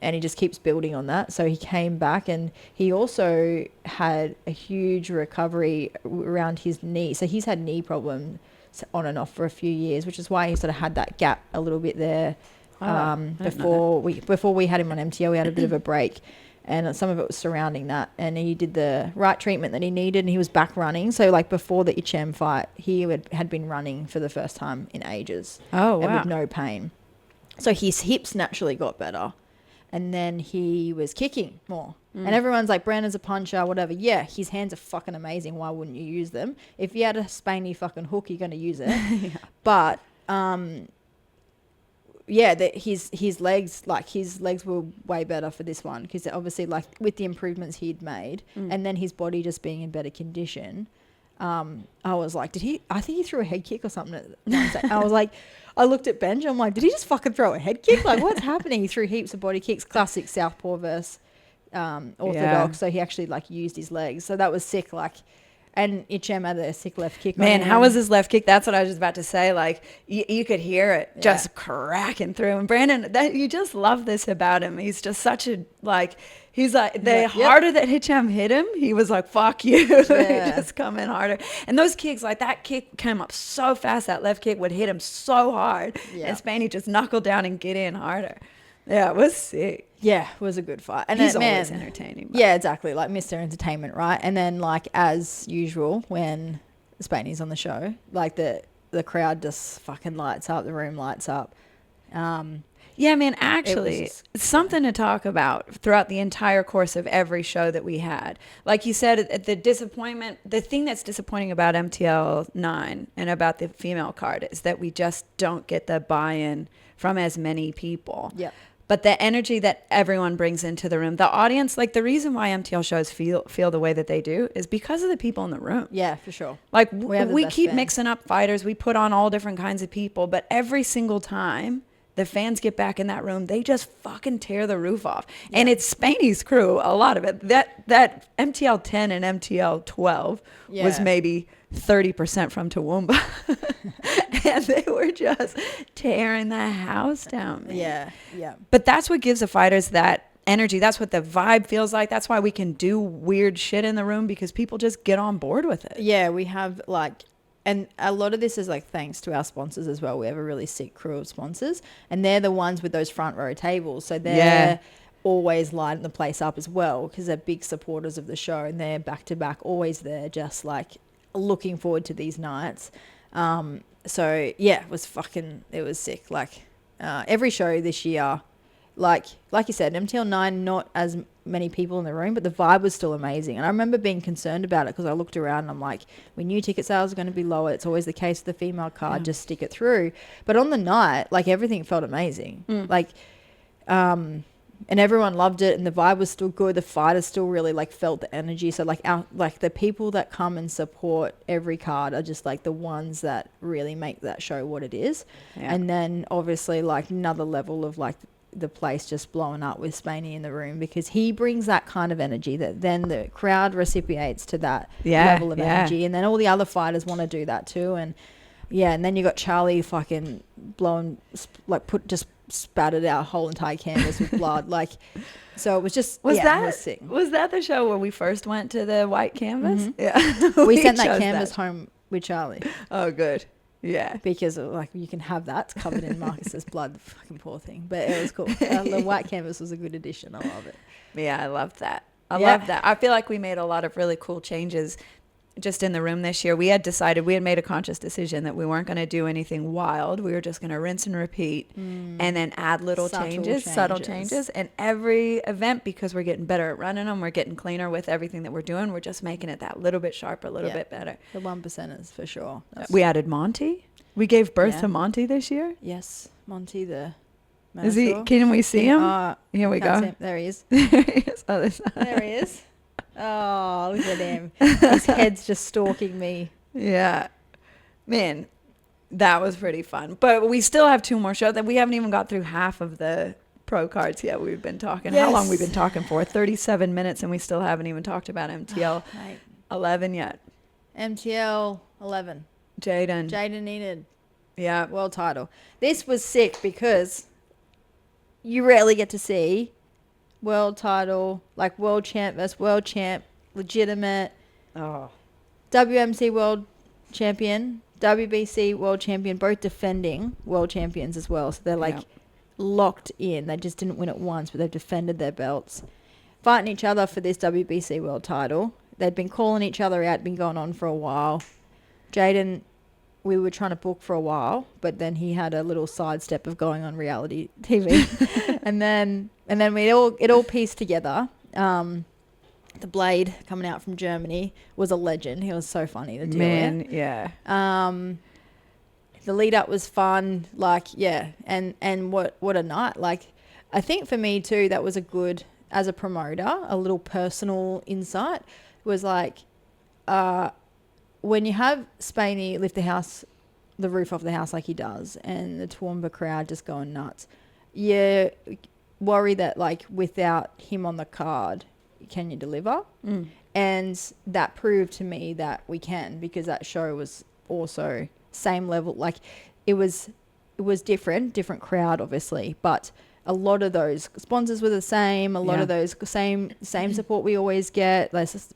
he just keeps building on that. So he came back, and he also had a huge recovery around his knee. So he's had knee problems on and off for a few years, which is why he sort of had that gap a little bit there. Before we had him on MTL, we had a bit of a break, and some of it was surrounding that. And he did the right treatment that he needed, and he was back running. So like before the Hicham fight, he had been running for the first time in ages. Oh wow! And with no pain. So his hips naturally got better, and then he was kicking more. And everyone's like, Brandon's a puncher, whatever. Yeah, his hands are fucking amazing. Why wouldn't you use them? If you had a Spaney fucking hook, you're going to use it. Yeah. But his legs were way better for this one, because obviously like with the improvements he'd made, and then his body just being in better condition. I was like, I think he threw a head kick or something. I was like, I looked at Benj, I'm like, did he just fucking throw a head kick? Like, what's happening? He threw heaps of body kicks, classic southpaw versus orthodox. Yeah. So he actually like used his legs. So that was sick. Like, and Hicham had a sick left kick. Man, how was his left kick? That's what I was just about to say. Like, you could hear it just cracking through. And Brandon, you just love this about him. He's just such a, like, he's like, harder that Hicham hit him, he was like, fuck you. Yeah. Just come in harder. And those kicks, like that kick came up so fast, that left kick would hit him so hard. Yeah. And Spaney just knuckled down and get in harder. Yeah, it was sick. Yeah, it was a good fight. And he's always entertaining. Yeah, exactly. Like Mr. Entertainment, right? And then like as usual, when Spaney's on the show, like the crowd just fucking lights up, the room lights up. Yeah, man, actually, it's something to talk about throughout the entire course of every show that we had. Like you said, the thing that's disappointing about MTL 9 and about the female card is that we just don't get the buy-in from as many people. Yeah. But the energy that everyone brings into the room, the audience, like the reason why MTL shows feel the way that they do is because of the people in the room. Yeah, for sure. Like we keep mixing up fighters. We put on all different kinds of people, but every single time the fans get back in that room, they just fucking tear the roof off. Yeah. And it's Spaney's crew, a lot of it. That MTL 10 and MTL 12 was maybe 30% from Toowoomba. And they were just tearing the house down, man. Yeah, yeah. But that's what gives the fighters that energy. That's what the vibe feels like. That's why we can do weird shit in the room, because people just get on board with it. Yeah, we have like... And a lot of this is like thanks to our sponsors as well. We have a really sick crew of sponsors, and they're the ones with those front row tables. So they're always lighting the place up as well, because they're big supporters of the show, and they're back to back, always there, just like looking forward to these nights. So yeah, it was sick. Like every show this year, like you said, MTL 9, not as many people in the room, but the vibe was still amazing. And I remember being concerned about it, because I looked around and I'm like, we knew ticket sales are going to be lower. It's always the case with the female card, just stick it through. But on the night, like, everything felt amazing. Like, and everyone loved it, and the vibe was still good. The fighters still really like felt the energy. So like the people that come and support every card are just like the ones that really make that show what it is. And then obviously like another level of like the place just blowing up with Spaney in the room, because he brings that kind of energy that then the crowd reciprocates to that level of energy, and then all the other fighters want to do that too. And and then you got Charlie fucking blowing, like just spattered our whole entire canvas with blood. Like, so it was just was was that the show where we first went to the white canvas? We sent that canvas home with Charlie. Oh, good. Yeah, because like you can have that covered in Marcus's blood, fucking poor thing. But it was cool. The white canvas was a good addition. I love it. Yeah, I love that. I love that. I feel like we made a lot of really cool changes just in the room this year. We had made a conscious decision that we weren't going to do anything wild. We were just going to rinse and repeat, and then add subtle changes. And every event, because we're getting better at running them, we're getting cleaner with everything that we're doing. We're just making it that little bit sharper, a little bit better. The 1%ers for sure. We added Monty. We gave birth to Monty this year. Yes, Monty the... Is he? Can we see him? Here we go. There he is. There he is. Other side. There he is. Oh, look at him. His head's just stalking me. Yeah. Man, that was pretty fun. But we still have 2 more shows that we haven't even got through half of the pro cards yet. We've been talking. Yes. How long we've been talking for? 37 minutes, and we still haven't even talked about MTL 11 yet. MTL 11. Jayden needed world title. This was sick because you rarely get to see world title, like world champ versus world champ, legitimate. WMC world champion, WBC world champion, both defending world champions as well. So they're like locked in. They just didn't win it once, but they've defended their belts. Fighting each other for this WBC world title. They'd been calling each other out, been going on for a while. Jayden, we were trying to book for a while, but then he had a little sidestep of going on reality TV. and then it all pieced together. The Blade coming out from Germany was a legend. He was so funny to deal with. Yeah. The lead up was fun, and what a night. Like, I think for me too, that was a good, as a promoter, a little personal insight was like, when you have Spaney lift the roof off the house like he does, and the Toowoomba crowd just going nuts, you worry that like without him on the card, can you deliver? And that proved to me that we can, because that show was also same level. Like it was different crowd obviously, but a lot of those sponsors were the same. A lot of those same support we always get. There's just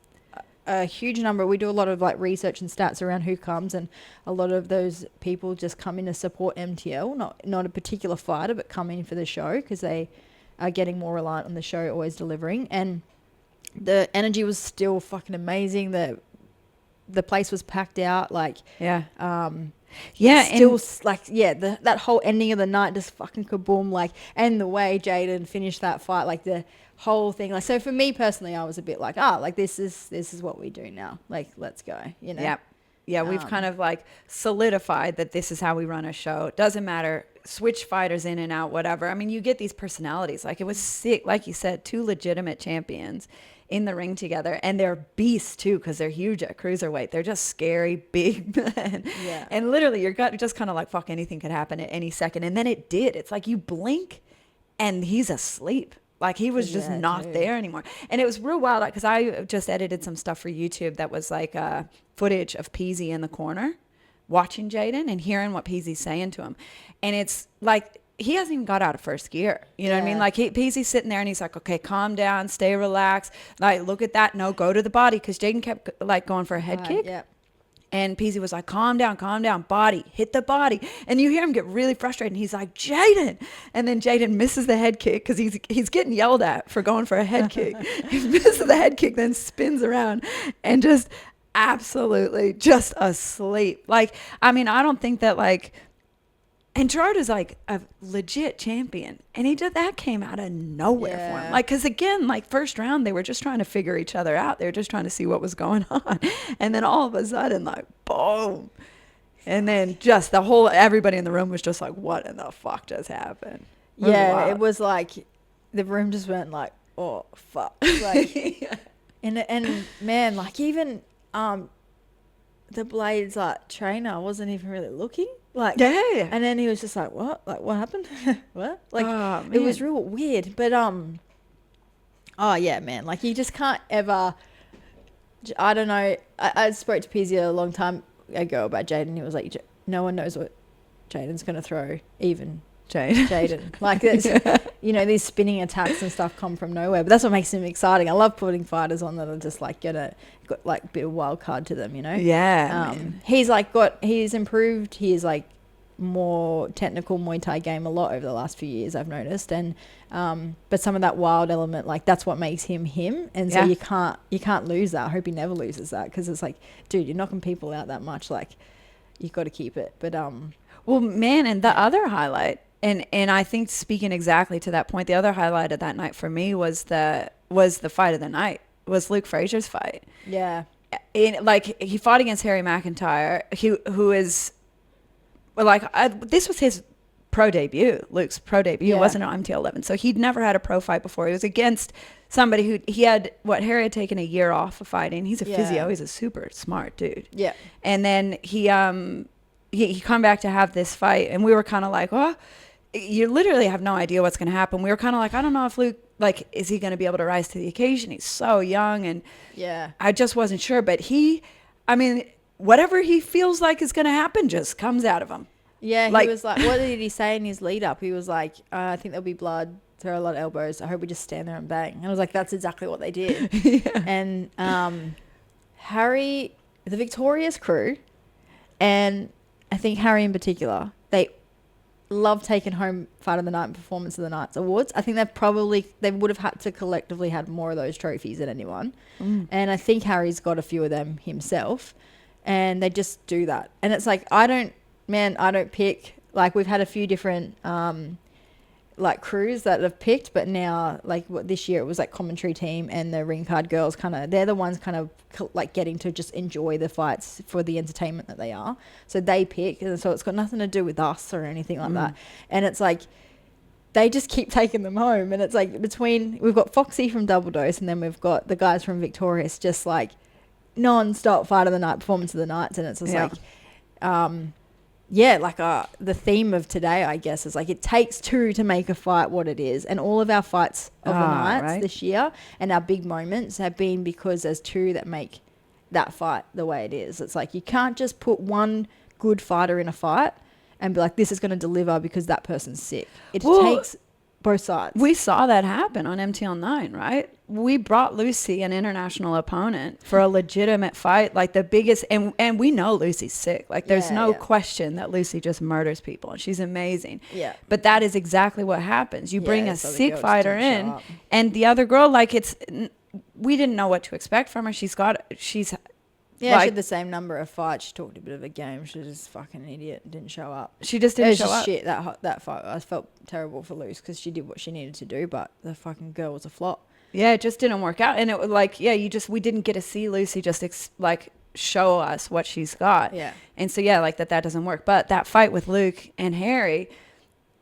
a huge number. We do a lot of like research and stats around who comes, and a lot of those people just come in to support MTL, not a particular fighter, but come in for the show because they are getting more reliant on the show always delivering. And the energy was still fucking amazing. The place was packed out. Like that whole ending of the night just fucking kaboom. Like, and the way Jayden finished that fight, like the whole thing. Like, so for me personally, I was a bit like, this is what we do now. Like, let's go. You know. Yep. Yeah, we've kind of like solidified that this is how we run a show. It doesn't matter, switch fighters in and out, whatever. I mean, you get these personalities. Like, it was sick, like you said, 2 legitimate champions in the ring together, and they're beasts too because they're huge at cruiserweight. They're just scary big men. Yeah. And literally your gut just kind of like, fuck, anything could happen at any second. And then it did. It's like you blink and he's asleep. Like he was just not there anymore. And it was real wild because I just edited some stuff for YouTube that was like footage of Peasy in the corner watching Jayden and hearing what Peasy's saying to him. And it's like, he hasn't even got out of first gear. You know what I mean? Like Peasy's sitting there and he's like, okay, calm down, stay relaxed. Like, look at that. No, go to the body. Because Jayden kept like going for a head kick. Yeah. And Peasy was like, calm down, body, hit the body. And you hear him get really frustrated. And he's like, Jayden. And then Jayden misses the head kick because he's getting yelled at for going for a head kick. He misses the head kick, then spins around and just absolutely just asleep. Like, I mean, I don't think that like, and Gerardo's like a legit champion. And that came out of nowhere for him. Like, because again, like first round, they were just trying to figure each other out. They were just trying to see what was going on. And then all of a sudden, like, boom. And then just everybody in the room was just like, what in the fuck just happened? It was like, the room just went like, oh, fuck. Like, and man, like even the Blades like trainer wasn't even really looking. Like, and then he was just like, what? Like, what happened? What? Like, it was real weird. But, oh, yeah, man. Like, you just can't ever, I don't know. I spoke to Peasy a long time ago about Jayden. He was like, no one knows what Jayden's going to throw, even Jayden. Like, you know, these spinning attacks and stuff come from nowhere. But that's what makes him exciting. I love putting fighters on that are just, like, got like a bit of wild card to them, you know? Yeah. He's improved. He's like more technical Muay Thai game a lot over the last few years, I've noticed. And but some of that wild element, like that's what makes him him. And so you can't lose that. I hope he never loses that, because it's like, dude, you're knocking people out that much. Like, you've got to keep it. But well, man, and the other highlight, and I think speaking exactly to that point, the other highlight of that night for me was the fight of the night. Was Luke Fraser's fight. Yeah. Like, he fought against Harry McIntyre, who is, like, this was his pro debut, Luke's pro debut. It wasn't on MTL 11. So he'd never had a pro fight before. He was against somebody who Harry had taken a year off of fighting. He's a physio. He's a super smart dude. Yeah. And then he come back to have this fight, and we were kind of like, oh, you literally have no idea what's going to happen. We were kind of like, I don't know if Luke, like, is he going to be able to rise to the occasion? He's so young, and I just wasn't sure. But whatever he feels like is going to happen just comes out of him. Yeah, like, he was like, what did he say in his lead up? He was like, I think there'll be blood, throw a lot of elbows. I hope we just stand there and bang. And I was like, that's exactly what they did. And Harry, the Victorious crew, and I think Harry in particular, they love taking home Fight of the Night and Performance of the Night awards. I think they would have had to collectively had more of those trophies than anyone. And I think Harry's got a few of them himself, and they just do that. And it's like, I don't pick, like, we've had a few different like crews that have picked, but now, like, this year it was like commentary team and the ring card girls, they're the ones like getting to just enjoy the fights for the entertainment that they are. So they pick, and so it's got nothing to do with us or anything like that. And it's like, they just keep taking them home. And it's like, we've got Foxy from Double Dose, and then we've got the guys from Victorious, just like non-stop Fight of the Night, Performance of the Nights. And it's just like, the theme of today, I guess, is like, it takes two to make a fight what it is. And all of our fights of the nights this year and our big moments have been because there's two that make that fight the way it is. It's like, you can't just put one good fighter in a fight and be like, this is going to deliver because that person's sick. It takes both sides. We saw that happen on MTL 9, right? We brought Lucy, an international opponent, for a legitimate fight, like the biggest, and we know Lucy's sick. Like, there's no question that Lucy just murders people, and she's amazing. Yeah. But that is exactly what happens. You bring a sick fighter in, and the other girl, like, we didn't know what to expect from her. She's she had the same number of fights. She talked a bit of a game. She was just fucking an idiot and didn't show up. She just didn't show up. Shit, that fight. I felt terrible for Luce because she did what she needed to do, but the fucking girl was a flop. Yeah, it just didn't work out. And it was like, we didn't get to see Lucy just show us what she's got. Yeah. And so, that doesn't work. But that fight with Luke and Harry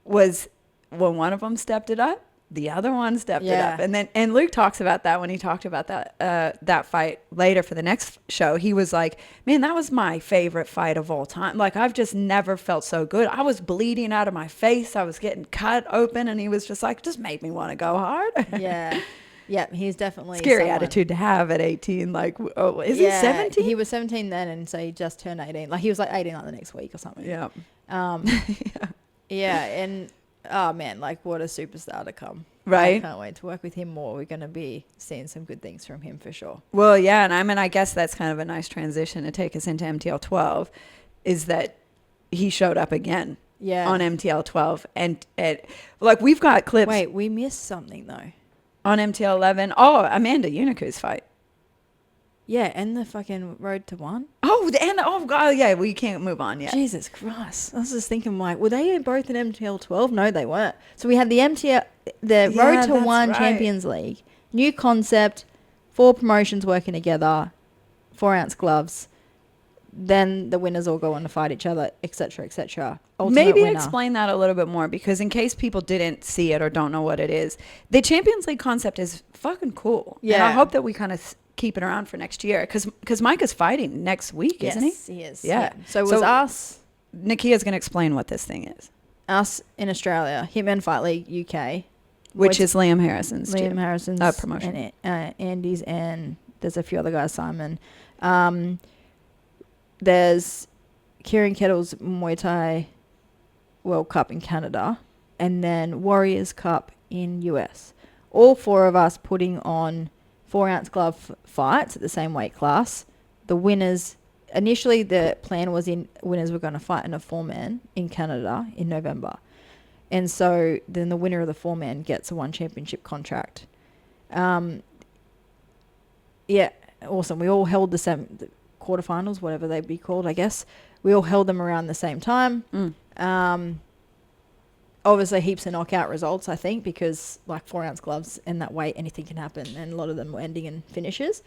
was, when one of them stepped it up, the other one stepped it up. And Luke talks about that when he talked about that fight later for the next show. He was like, man, that was my favorite fight of all time. Like, I've just never felt so good. I was bleeding out of my face. I was getting cut open. And he was just like, just made me want to go hard. Yeah. Yeah, he's definitely scary attitude to have at 18. Like, oh, is he 17? He was 17 then, and so he just turned 18. Like, he was like 18 like the next week or something. Yeah. Yeah, and oh man, like, what a superstar to come. Right. I can't wait to work with him more. We're going to be seeing some good things from him for sure. Well, yeah, and I mean, I guess that's kind of a nice transition to take us into MTL 12, is that he showed up again on MTL 12. And like, we've got clips. Wait, we missed something though. On MTL 11. Oh, Amanda Juniku's fight. Yeah, and the fucking Road to One. Oh God, yeah, we can't move on yet. Jesus Christ. I was just thinking, like, were they both in MTL 12? No, they weren't. So we had the Road to One Champions League. New concept, 4 promotions working together, 4-ounce gloves. Then the winners all go on to fight each other, etc., etc. Maybe explain that a little bit more, because in case people didn't see it or don't know what it is, the Champions League concept is fucking cool. Yeah. And I hope that we kind of keep it around for next year, because Micka's fighting next week, isn't he? Yes, he is. Yeah. So it was us. Nakia's going to explain what this thing is. Us in Australia, Hitman Fight League UK. Which is Liam Harrison's promotion. And Andy's, and there's a few other guys, Simon. There's Kieran Kettle's Muay Thai World Cup in Canada, and then Warriors Cup in US. All 4 of us putting on 4-ounce glove fights at the same weight class. The winners, initially the plan was winners were going to fight in a 4-man in Canada in November. And so then the winner of the 4-man gets a 1 championship contract. Yeah, awesome. We all held the same quarterfinals, whatever they'd be called, I guess. We all held them around the same time. Obviously heaps of knockout results, I think, because like 4-ounce gloves in that weight, anything can happen, and a lot of them were ending in finishes.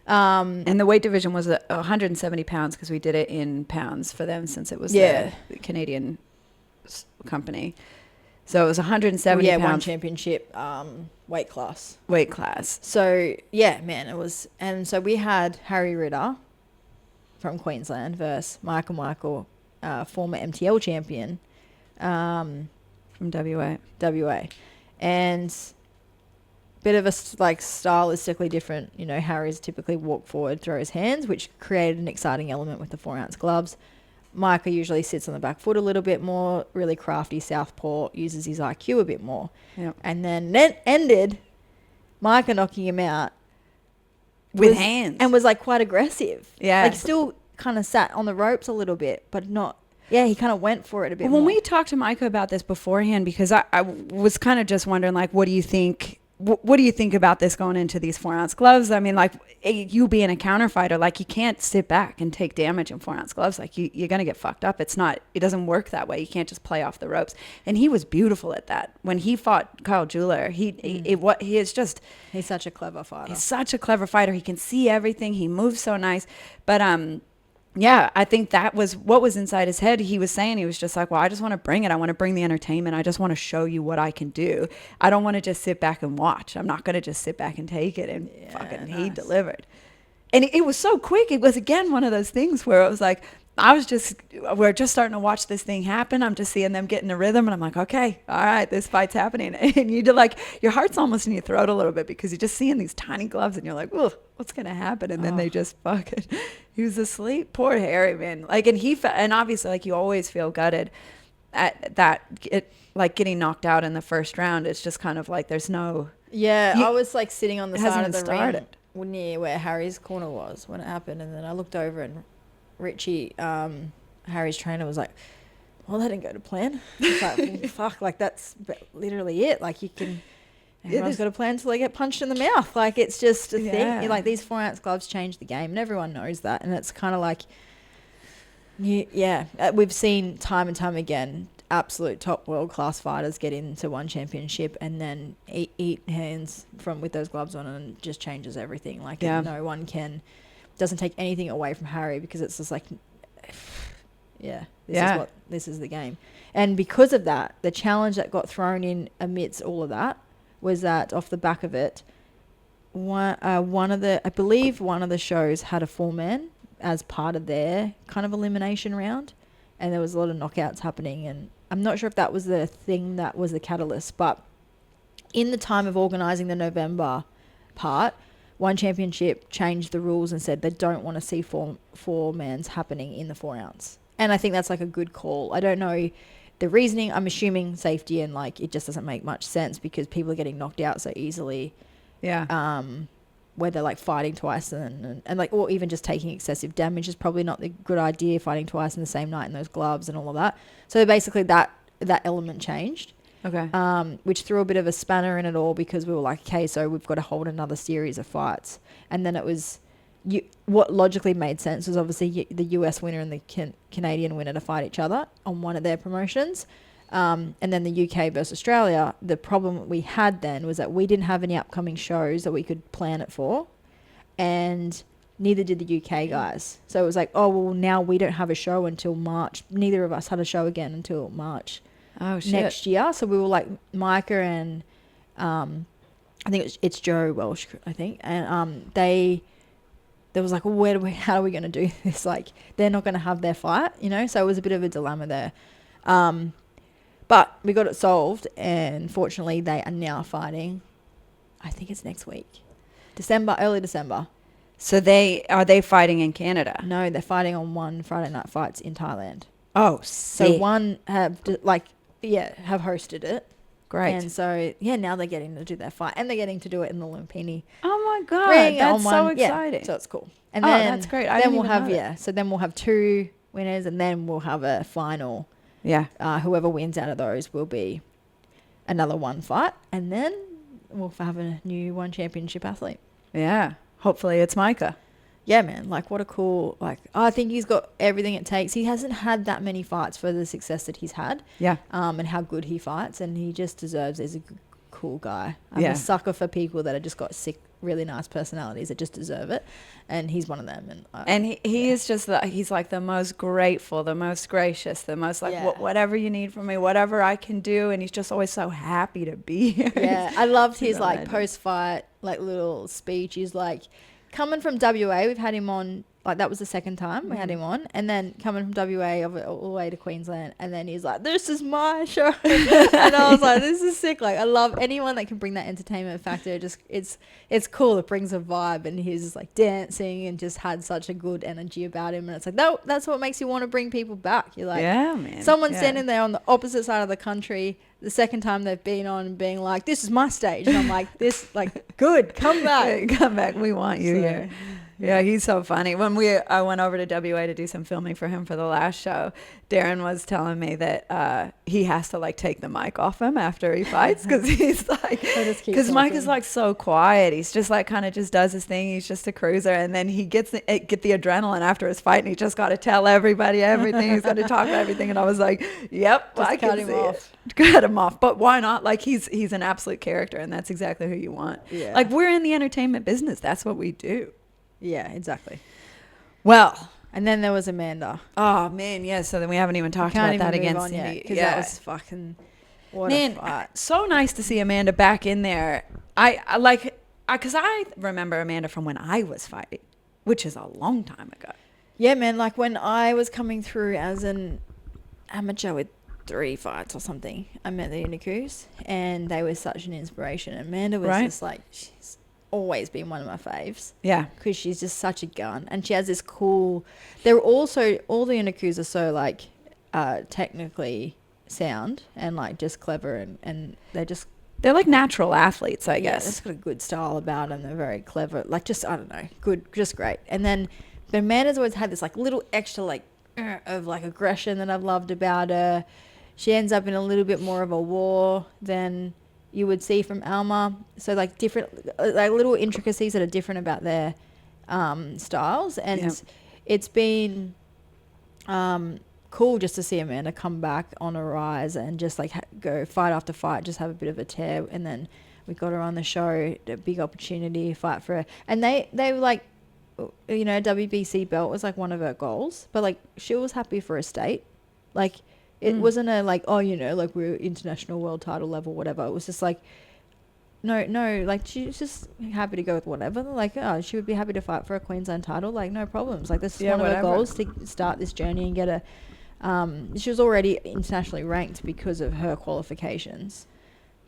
And the weight division was 170 pounds, because we did it in pounds for them, since it was the Canadian company. So it was 170 pounds. 1 championship weight class. So yeah, man, it was. And so we had Harry Ritter from Queensland versus Michael, former MTL champion from WA. And bit of a like stylistically different. You know, Harry's typically walk forward, throw his hands, which created an exciting element with the 4-ounce gloves. Micah usually sits on the back foot a little bit more, really crafty southpaw, uses his IQ a bit more. Yep. And then ended Micah knocking him out with hands. And was like quite aggressive. Yeah. Like still kind of sat on the ropes a little bit, but not. Yeah, he kind of went for it a bit more. When we talked to Micah about this beforehand, because I was kind of just wondering, like, what do you think? What do you think about this going into these 4-ounce gloves? I mean, like, you being a counter fighter, like, you can't sit back and take damage in 4-ounce gloves. Like, you're going to get fucked up. It doesn't work that way. You can't just play off the ropes. And he was beautiful at that. When he fought Kyle Jeweler, he's such a clever fighter. He's such a clever fighter. He can see everything. He moves so nice. But, yeah, I think that was what was inside his head. He was saying, he was just like, well, I just want to bring it. I want to bring the entertainment. I just want to show you what I can do. I don't want to just sit back and watch. I'm not going to just sit back and take it. And he delivered. And it was so quick. It was, again, one of those things where it was like, we're just starting to watch this thing happen. I'm just seeing them get in the rhythm, and I'm like, okay, all right, this fight's happening. And you do, like, your heart's almost in your throat a little bit, because you're just seeing these tiny gloves, and you're like, oh, what's gonna happen? And then they just fucking, he was asleep. Poor Harry, man. Like, and obviously, like, you always feel gutted at that, like, getting knocked out in the first round. It's just kind of like there's no. Yeah, I was like sitting on the side of the ring near where Harry's corner was when it happened, and then I looked over and Richie, Harry's trainer, was like, well, that didn't go to plan. It's like, fuck, like, that's literally it. Like, everyone's got a plan until they get punched in the mouth. Like, it's just a thing. Like, these 4-ounce gloves change the game, and everyone knows that. And it's kind of like, we've seen time and time again, absolute top world-class fighters get into 1 championship and then eat hands with those gloves on, and just changes everything. Like, no one doesn't take anything away from Harry, because it's just like, this is the game. And because of that, the challenge that got thrown in amidst all of that was that off the back of it, one of the shows had a 4-man as part of their kind of elimination round, and there was a lot of knockouts happening, and I'm not sure if that was the thing that was the catalyst, but in the time of organising the November part, One Championship changed the rules and said they don't want to see four-mans happening in the 4 ounce. And I think that's like a good call. I don't know the reasoning. I'm assuming safety, and like it just doesn't make much sense because people are getting knocked out so easily. Yeah. Where they're like fighting twice and like, or even just taking excessive damage is probably not the good idea, fighting twice in the same night in those gloves and all of that. So basically that element changed. Okay. Which threw a bit of a spanner in it all because we were like, okay, so we've got to hold another series of fights. And then it was, what logically made sense was obviously the US winner and the Canadian winner to fight each other on one of their promotions. And then the UK versus Australia. The problem we had then was that we didn't have any upcoming shows that we could plan it for. And neither did the UK guys. So it was like, oh, well, now we don't have a show until March. Neither of us had a show again until March. Oh, shit. Next year. So we were like Micka and I think it's Joe Welsh, I think. And there was like, well, how are we going to do this? Like, they're not going to have their fight, you know? So it was a bit of a dilemma there. But we got it solved, and fortunately they are now fighting, I think it's next week. Early December. So are they fighting in Canada? No, they're fighting on one Friday Night Fights in Thailand. Oh, sick. So one have hosted it. Great. And so, now they're getting to do their fight, and they're getting to do it in the Lumpini. Oh my God, that's so exciting. Yeah, so it's cool. And then, that's great. Then we'll have, so then we'll have 2 winners, and then we'll have a final. Yeah. Whoever wins out of those will be another one fight, and then we'll have a new One Championship athlete. Yeah. Hopefully it's Micka. Yeah, man. Like, what a cool, I think he's got everything it takes. He hasn't had that many fights for the success that he's had. Yeah. And how good he fights, and he just deserves, he's a cool guy. I'm a sucker for people that have just got sick, really nice personalities that just deserve it, and he's one of them. And he is just he's like the most grateful, the most gracious, the most like whatever you need from me, whatever I can do, and he's just always so happy to be here. Yeah, I loved his like post-fight like little speech. He's like, coming from WA, we've had him on, like that was the second time we had him on, and then coming from WA all the way to Queensland, and then he's like, this is my show. And I was like, this is sick. Like, I love anyone that can bring that entertainment factor. Just it's cool. It brings a vibe, and he's just like dancing and just had such a good energy about him, and it's like that's what makes you want to bring people back. You're like, yeah, man, someone standing there on the opposite side of the country the second time they've been on and being like, this is my stage, and I'm like, this, like, good, come back. Come back, we want you here. Yeah, he's so funny. When I went over to WA to do some filming for him for the last show, Darren was telling me that he has to like take the mic off him after he fights because he's like, because Mike is like so quiet. He's just like kind of just does his thing. He's just a cruiser, and then he get the adrenaline after his fight, and he just got to tell everybody everything. He's got to talk about everything, and I was like, yep, just I cut can him see off. it. Cut him off, but why not? Like he's an absolute character, and that's exactly who you want. Yeah, like we're in the entertainment business. That's what we do. Yeah, exactly. Well, and then there was Amanda. Oh man, yeah. So then we haven't even talked about that against Cindy, because that was fucking a fight. So nice to see Amanda back in there. Because I remember Amanda from when I was fighting, which is a long time ago. Yeah, man. Like when I was coming through as an amateur with 3 fights or something, I met the Junikus, and they were such an inspiration. Amanda was just like, she's always been one of my faves. Yeah. Because she's just such a gun. And she has this cool... They're also... All the Junikus are so, like, technically sound and, like, just clever. And they're just... They're, like, natural athletes, I guess. Yeah, they've got a good style about them. They're very clever. Like, just, I don't know. Good. Just great. And then... But Amanda's always had this, like, little extra, like, of, like, aggression that I've loved about her. She ends up in a little bit more of a war than... you would see from Alma. So like different, like little intricacies that are different about their styles. And it's been cool just to see Amanda come back on a rise and just like go fight after fight, just have a bit of a tear. And then we got her on the show, a big opportunity, fight for her. And they were like, you know, WBC belt was like one of her goals, but like she was happy for a state. Like, it wasn't a like, oh, you know, like we're international world title level, whatever. It was just like, no, like she's just happy to go with whatever. Like, oh, she would be happy to fight for a Queensland title. Like, no problems. Like, this is one of her goals, to start this journey and get a. She was already internationally ranked because of her qualifications,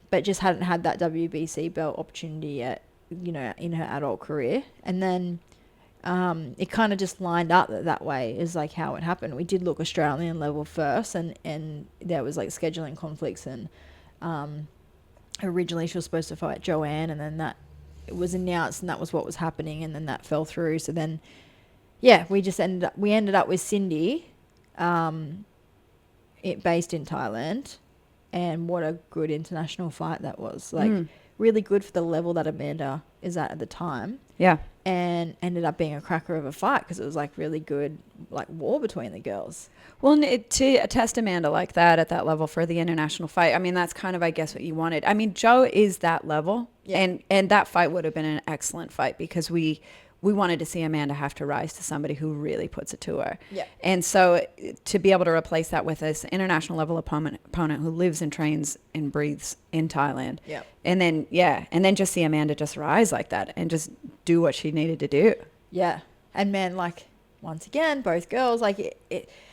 but just hadn't had that WBC belt opportunity yet, you know, in her adult career. And then it kind of just lined up that way is like how it happened. We did look Australian level first, and there was like scheduling conflicts, and originally she was supposed to fight Joanne, and then that it was announced and that was what was happening, and then that fell through. So then, yeah, we ended up with Cindy, based in Thailand, and what a good international fight that was. Like, really good for the level that Amanda is at the time. Yeah. And ended up being a cracker of a fight because it was like really good, like, war between the girls. Well, to test Amanda like that at that level for the international fight, I mean, that's kind of, I guess, what you wanted. I mean, Joe is that level, and that fight would have been an excellent fight because we wanted to see Amanda have to rise to somebody who really puts it to her. Yeah. And so to be able to replace that with this international level opponent who lives and trains and breathes in Thailand. Yeah. And then just see Amanda just rise like that and just do what she needed to do. Yeah. And man, like, once again, both girls, like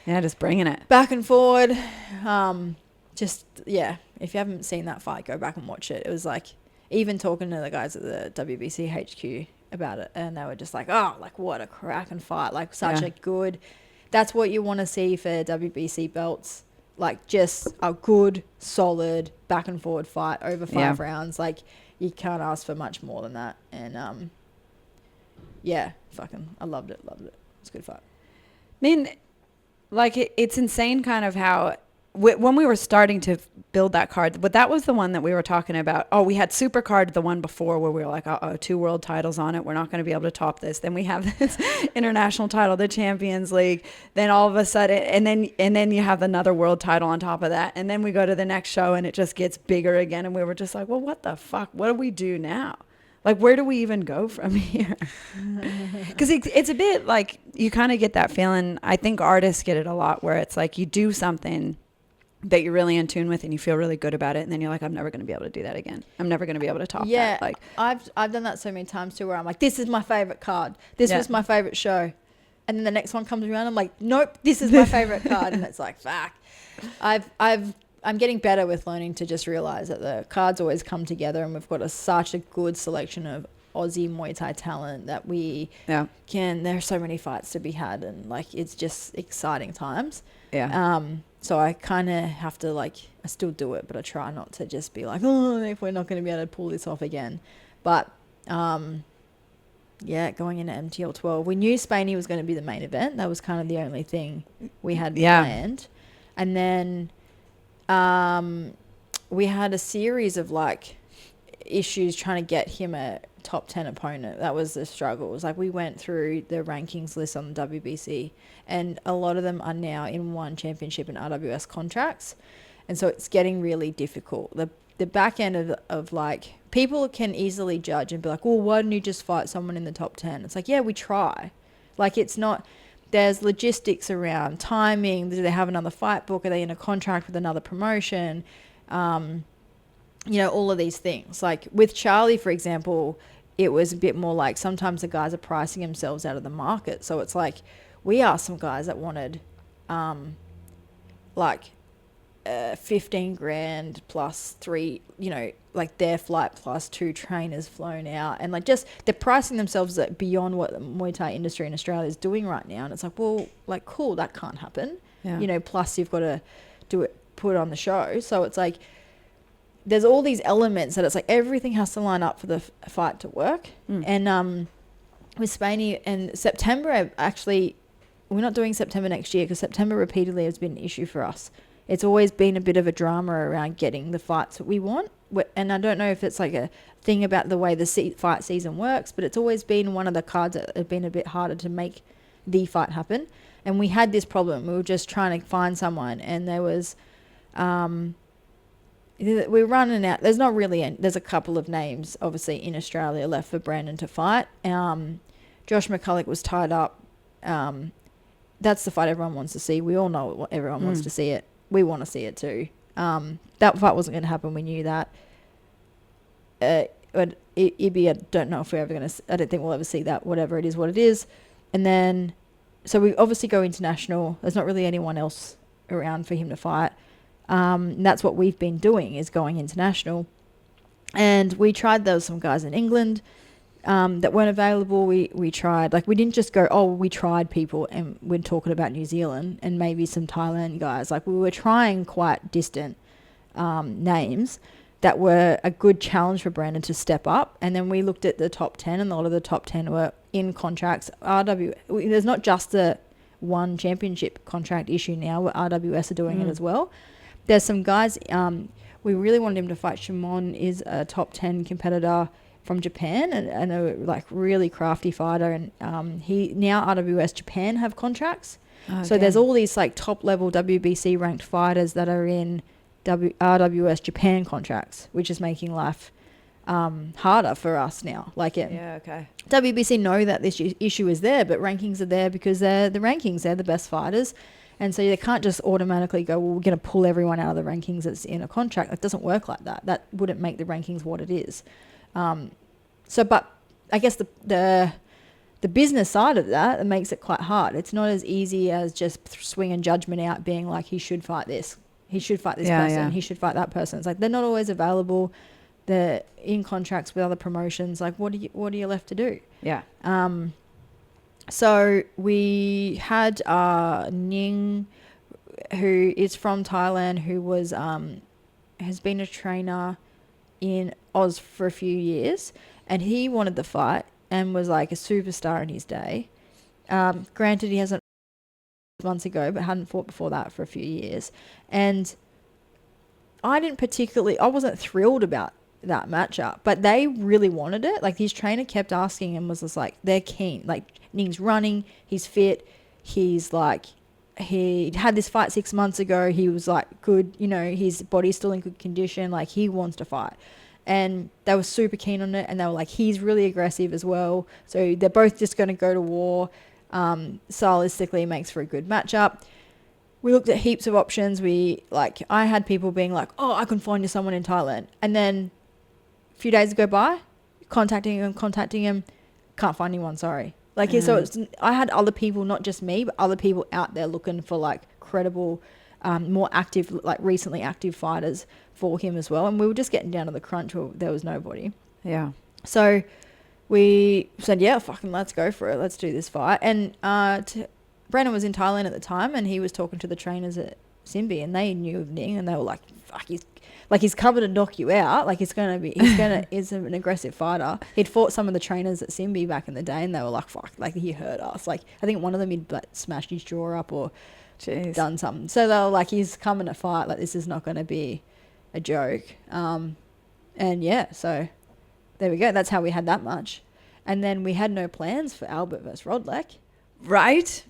just bringing it back and forward. If you haven't seen that fight, go back and watch it. It was like, even talking to the guys at the WBC HQ about it, and they were just like, oh, like, what a cracking fight, like, such a good, that's what you want to see for WBC belts, like, just a good solid back and forward fight over 5 rounds. Like, you can't ask for much more than that. And I loved it. It's a good fight. I mean, like, it's insane kind of how when we were starting to build that card, but that was the one that we were talking about. Oh, we had Super Card, the one before, where we were like, 2 world titles on it. We're not going to be able to top this. Then we have this international title, the Champions League. Then all of a sudden, and then you have another world title on top of that. And then we go to the next show and it just gets bigger again. And we were just like, well, what the fuck? What do we do now? Like, where do we even go from here? Because it's a bit like, you kind of get that feeling. I think artists get it a lot, where it's like you do something that you're really in tune with and you feel really good about it, and then you're like, I'm never going to be able to do that again. I'm never going to be able to top that. Like, I've done that so many times too, where I'm like, this is my favorite card. This was my favorite show. And then the next one comes around, I'm like, nope, this is my favorite card. And it's like, fuck. I'm getting better with learning to just realize that the cards always come together, and we've got such a good selection of Aussie Muay Thai talent that we can, there's so many fights to be had, and like, it's just exciting times. So I kind of have to, like, I still do it, but I try not to just be like, oh, if we're not going to be able to pull this off again. But going into MTL 12, we knew Spainy was going to be the main event. That was kind of the only thing we had planned. And then we had a series of, like, issues trying to get him a top 10 opponent. That was the struggle. It was like, we went through the rankings list on the WBC, and a lot of them are now in one championship and RWS contracts, and so it's getting really difficult. The back end of like, people can easily judge and be like, well, why didn't you just fight someone in the top 10? It's like, yeah, we try. Like, it's not, there's logistics around timing. Do they have another fight book? Are they in a contract with another promotion? All of these things. Like with Charlie, for example, it was a bit more like, sometimes the guys are pricing themselves out of the market. So it's like, we asked some guys that wanted 15 grand plus 3, like their flight plus 2 trainers flown out, and like, just they're pricing themselves beyond what the Muay Thai industry in Australia is doing right now. And it's like, well, like, cool, that can't happen. Plus you've got to put it on the show. So it's like, there's all these elements that it's like, everything has to line up for the fight to work. And with Spainy and September, actually, we're not doing September next year because September repeatedly has been an issue for us. It's always been a bit of a drama around getting the fights that we want. And I don't know if it's like a thing about the way the fight season works, but it's always been one of the cards that have been a bit harder to make the fight happen. And we had this problem. We were just trying to find someone, and there was... we're running out. There's not really there's a couple of names obviously in Australia left for Brandon to fight. Josh McCulloch was tied up. That's the fight everyone wants to see. We all know what everyone wants to see it. We want to see it too. That fight wasn't going to happen. We knew that. Ibby, I don't know if we're ever going to, I don't think we'll ever see that, whatever it is, what it is. And then, so we obviously go international. There's not really anyone else around for him to fight. And that's what we've been doing, is going international. And we tried, there was some guys in England that weren't available. We tried, like, we didn't just go, oh, we tried people and we're talking about New Zealand and maybe some Thailand guys. Like, we were trying quite distant names that were a good challenge for Brandon to step up. And then we looked at the top 10, and a lot of the top 10 were in contracts. There's not just the one championship contract issue now, where RWS are doing it as well. There's some guys, we really wanted him to fight. Shimon is a top 10 competitor from Japan and a like really crafty fighter. And he now RWS Japan have contracts. So there's all these like top level WBC ranked fighters that are in RWS Japan contracts, which is making life harder for us now. Like WBC know that this issue is there, but rankings are there because they're the rankings. They're the best fighters. And so they can't just automatically go, well, we're going to pull everyone out of the rankings that's in a contract. It doesn't work like that. That wouldn't make the rankings what it is. But I guess the business side of that, it makes it quite hard. It's not as easy as just swinging judgment out, being like, he should fight this. He should fight this person. He should fight that person. It's like, they're not always available. They're in contracts with other promotions. Like, what are you left to do? Yeah. So we had Ning, who is from Thailand, who was has been a trainer in Oz for a few years, and he wanted the fight and was like a superstar in his day. Granted, he hasn't months ago, but hadn't fought before that for a few years. And I wasn't thrilled about that matchup, but they really wanted it. Like, his trainer kept asking him, was just like, they're keen. Like, Ning's running, he's fit, he's like, he had this fight 6 months ago, he was like good, his body's still in good condition, like, he wants to fight. And they were super keen on it, and they were like, he's really aggressive as well, so they're both just going to go to war. Stylistically makes for a good matchup. We looked at heaps of options. I had people being like, oh, I can find you someone in Thailand, and then a few days go by, contacting him, can't find anyone, sorry. So I had other people, not just me, but other people out there looking for like credible, more active, like recently active fighters for him as well. And we were just getting down to the crunch where there was nobody. Yeah. So we said, yeah, fucking let's go for it. Let's do this fight. And Brandon was in Thailand at the time, and he was talking to the trainers at Simbi, and they knew of Ning, and they were like, fuck, he's covered to knock you out. Like, he's an aggressive fighter. He'd fought some of the trainers at Simbi back in the day, and they were like, fuck, like, he hurt us. Like, I think one of them he'd like smashed his jaw up or done something. So they were like, he's coming to fight. Like, this is not going to be a joke. And yeah, so there we go. That's how we had that much. And then we had no plans for Albert versus Rodlek. Right.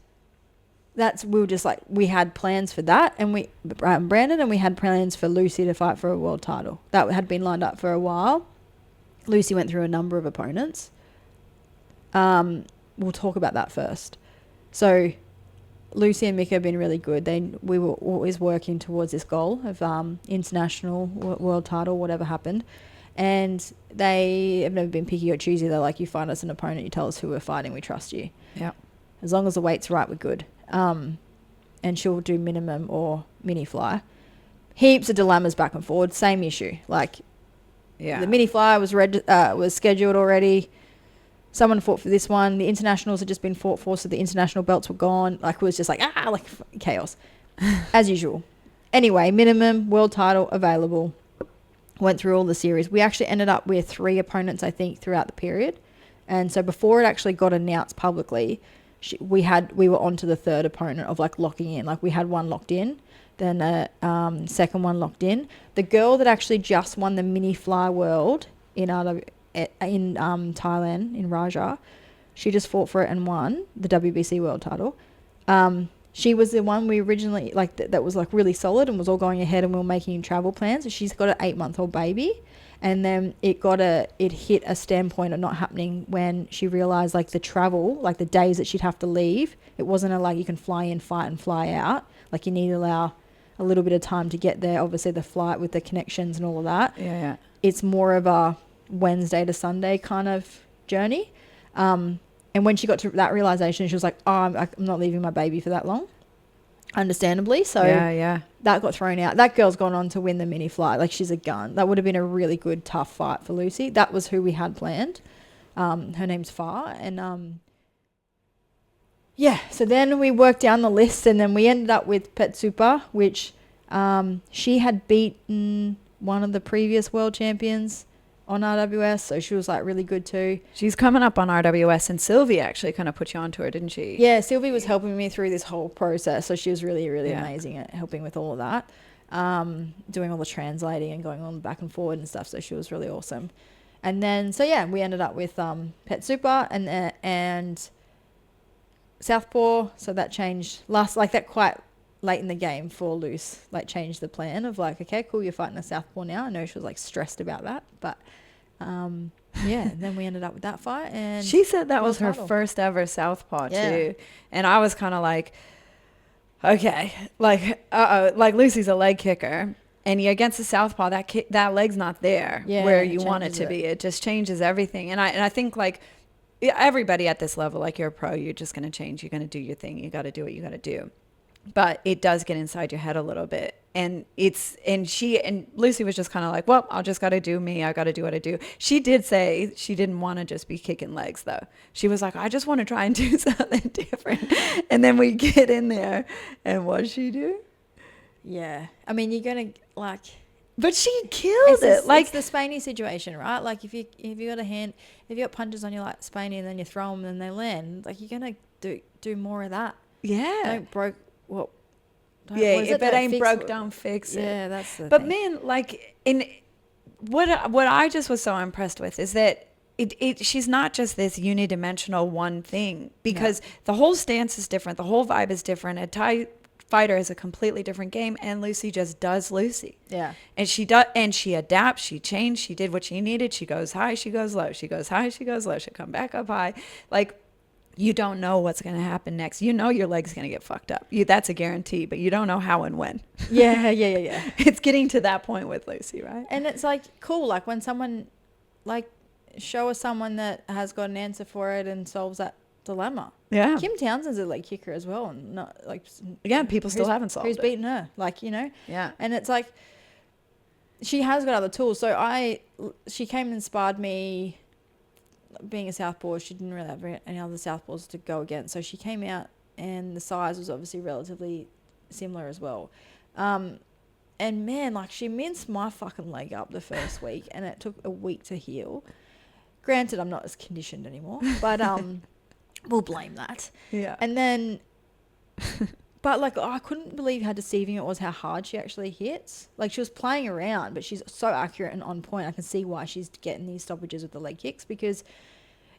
We were just like, we had plans for that, and Brandon, and we had plans for Lucy to fight for a world title. That had been lined up for a while. Lucy went through a number of opponents. We'll talk about that first. So Lucy and Micka have been really good. We were always working towards this goal of international world title, whatever happened. And they have never been picky or choosy. They're like, you find us an opponent, you tell us who we're fighting, we trust you. Yeah. As long as the weight's right, we're good. And she'll do minimum or mini fly. Heaps of dilemmas back and forward. Same issue. Like, the mini fly was scheduled already. Someone fought for this one. The internationals had just been fought for, so the international belts were gone. Like, it was just like, chaos. As usual. Anyway, minimum, world title available. Went through all the series. We actually ended up with 3 opponents, I think, throughout the period. And so before it actually got announced publicly, we were on to the 3rd opponent of like locking in. Like, we had one locked in, then a second one locked in. The girl that actually just won the mini fly world in Thailand, in Raja, she just fought for it and won the WBC world title. She was the one we originally like that was like really solid and was all going ahead, and we were making travel plans. She's got an 8-month-old baby. And then it hit a standpoint of not happening when she realized like the travel, like the days that she'd have to leave, it wasn't like you can fly in, fight and fly out. Like, you need to allow a little bit of time to get there. Obviously the flight with the connections and all of that. Yeah. It's more of Wednesday to Sunday kind of journey. And when she got to that realization, she was like, oh, I'm not leaving my baby for that long. Understandably. So that got thrown out. That girl's gone on to win the mini flight. Like, she's a gun. That would have been a really good, tough fight for Lucy. That was who we had planned. Her name's Far. And so then we worked down the list, and then we ended up with Phetsupaphan, which she had beaten one of the previous world champions on RWS, so she was like really good too. She's coming up on RWS, and Sylvie actually kind of put you onto her, didn't she? Yeah, Sylvie was helping me through this whole process, so she was really, really amazing at helping with all of that, doing all the translating and going on back and forward and stuff, so she was really awesome. And then, we ended up with Phetsupaphan and Southpaw, so that changed that quite late in the game for Luce, like changed the plan of like, okay, cool, you're fighting a Southpaw now. I know she was like stressed about that, but then we ended up with that fight, and she said that was her first ever Southpaw too, and I was kind of like, okay, like like Lucy's a leg kicker, and you're against the Southpaw, that leg's not there where you want it to be. It just changes everything, and I think like everybody at this level, like you're a pro, you're just going to change, you're going to do your thing, you got to do what you got to do. But it does get inside your head a little bit. And Lucy was just kind of like, well, I'll just got to do me. I got to do what I do. She did say she didn't want to just be kicking legs, though. She was like, I just want to try and do something different. And then we get in there, and what she do? Yeah. I mean, you're going to like... But she killed it. Like, it's the Spainy situation, right? Like, if you got punches on you like Spainy, and then you throw them and they land, like, you're going to do more of that. Yeah. Don't broke... What? If it ain't broke, don't fix it. Yeah, that's the But thing. man, like, what I just was so impressed with is that she's not just this unidimensional one thing, because the whole stance is different, the whole vibe is different. A Thai fighter is a completely different game, and Lucy just does Lucy. Yeah. And she adapts, she changed, she did what she needed. She goes high, she goes low. She goes high, she goes low. She'll come back up high. Like, you don't know what's going to happen next. You know your leg's going to get fucked up. That's a guarantee, but you don't know how and when. Yeah. It's getting to that point with Lucy, right? And it's like cool, like when someone, like, show us someone that has got an answer for it and solves that dilemma. Yeah. Kim Townsend's a leg kicker as well, and not like. Yeah, people still haven't solved it. Who's beaten her? Like, you know. Yeah. And it's like, she has got other tools. So she came and sparred me. Being a southpaw, she didn't really have any other southpaws to go against, so she came out, and the size was obviously relatively similar as well. And man, like, she minced my fucking leg up the first week, and it took a week to heal. Granted, I'm not as conditioned anymore, but we'll blame that. Yeah. And then, but like, I couldn't believe how deceiving it was how hard she actually hits. Like, she was playing around, but she's so accurate and on point. I can see why she's getting these stoppages with the leg kicks, because,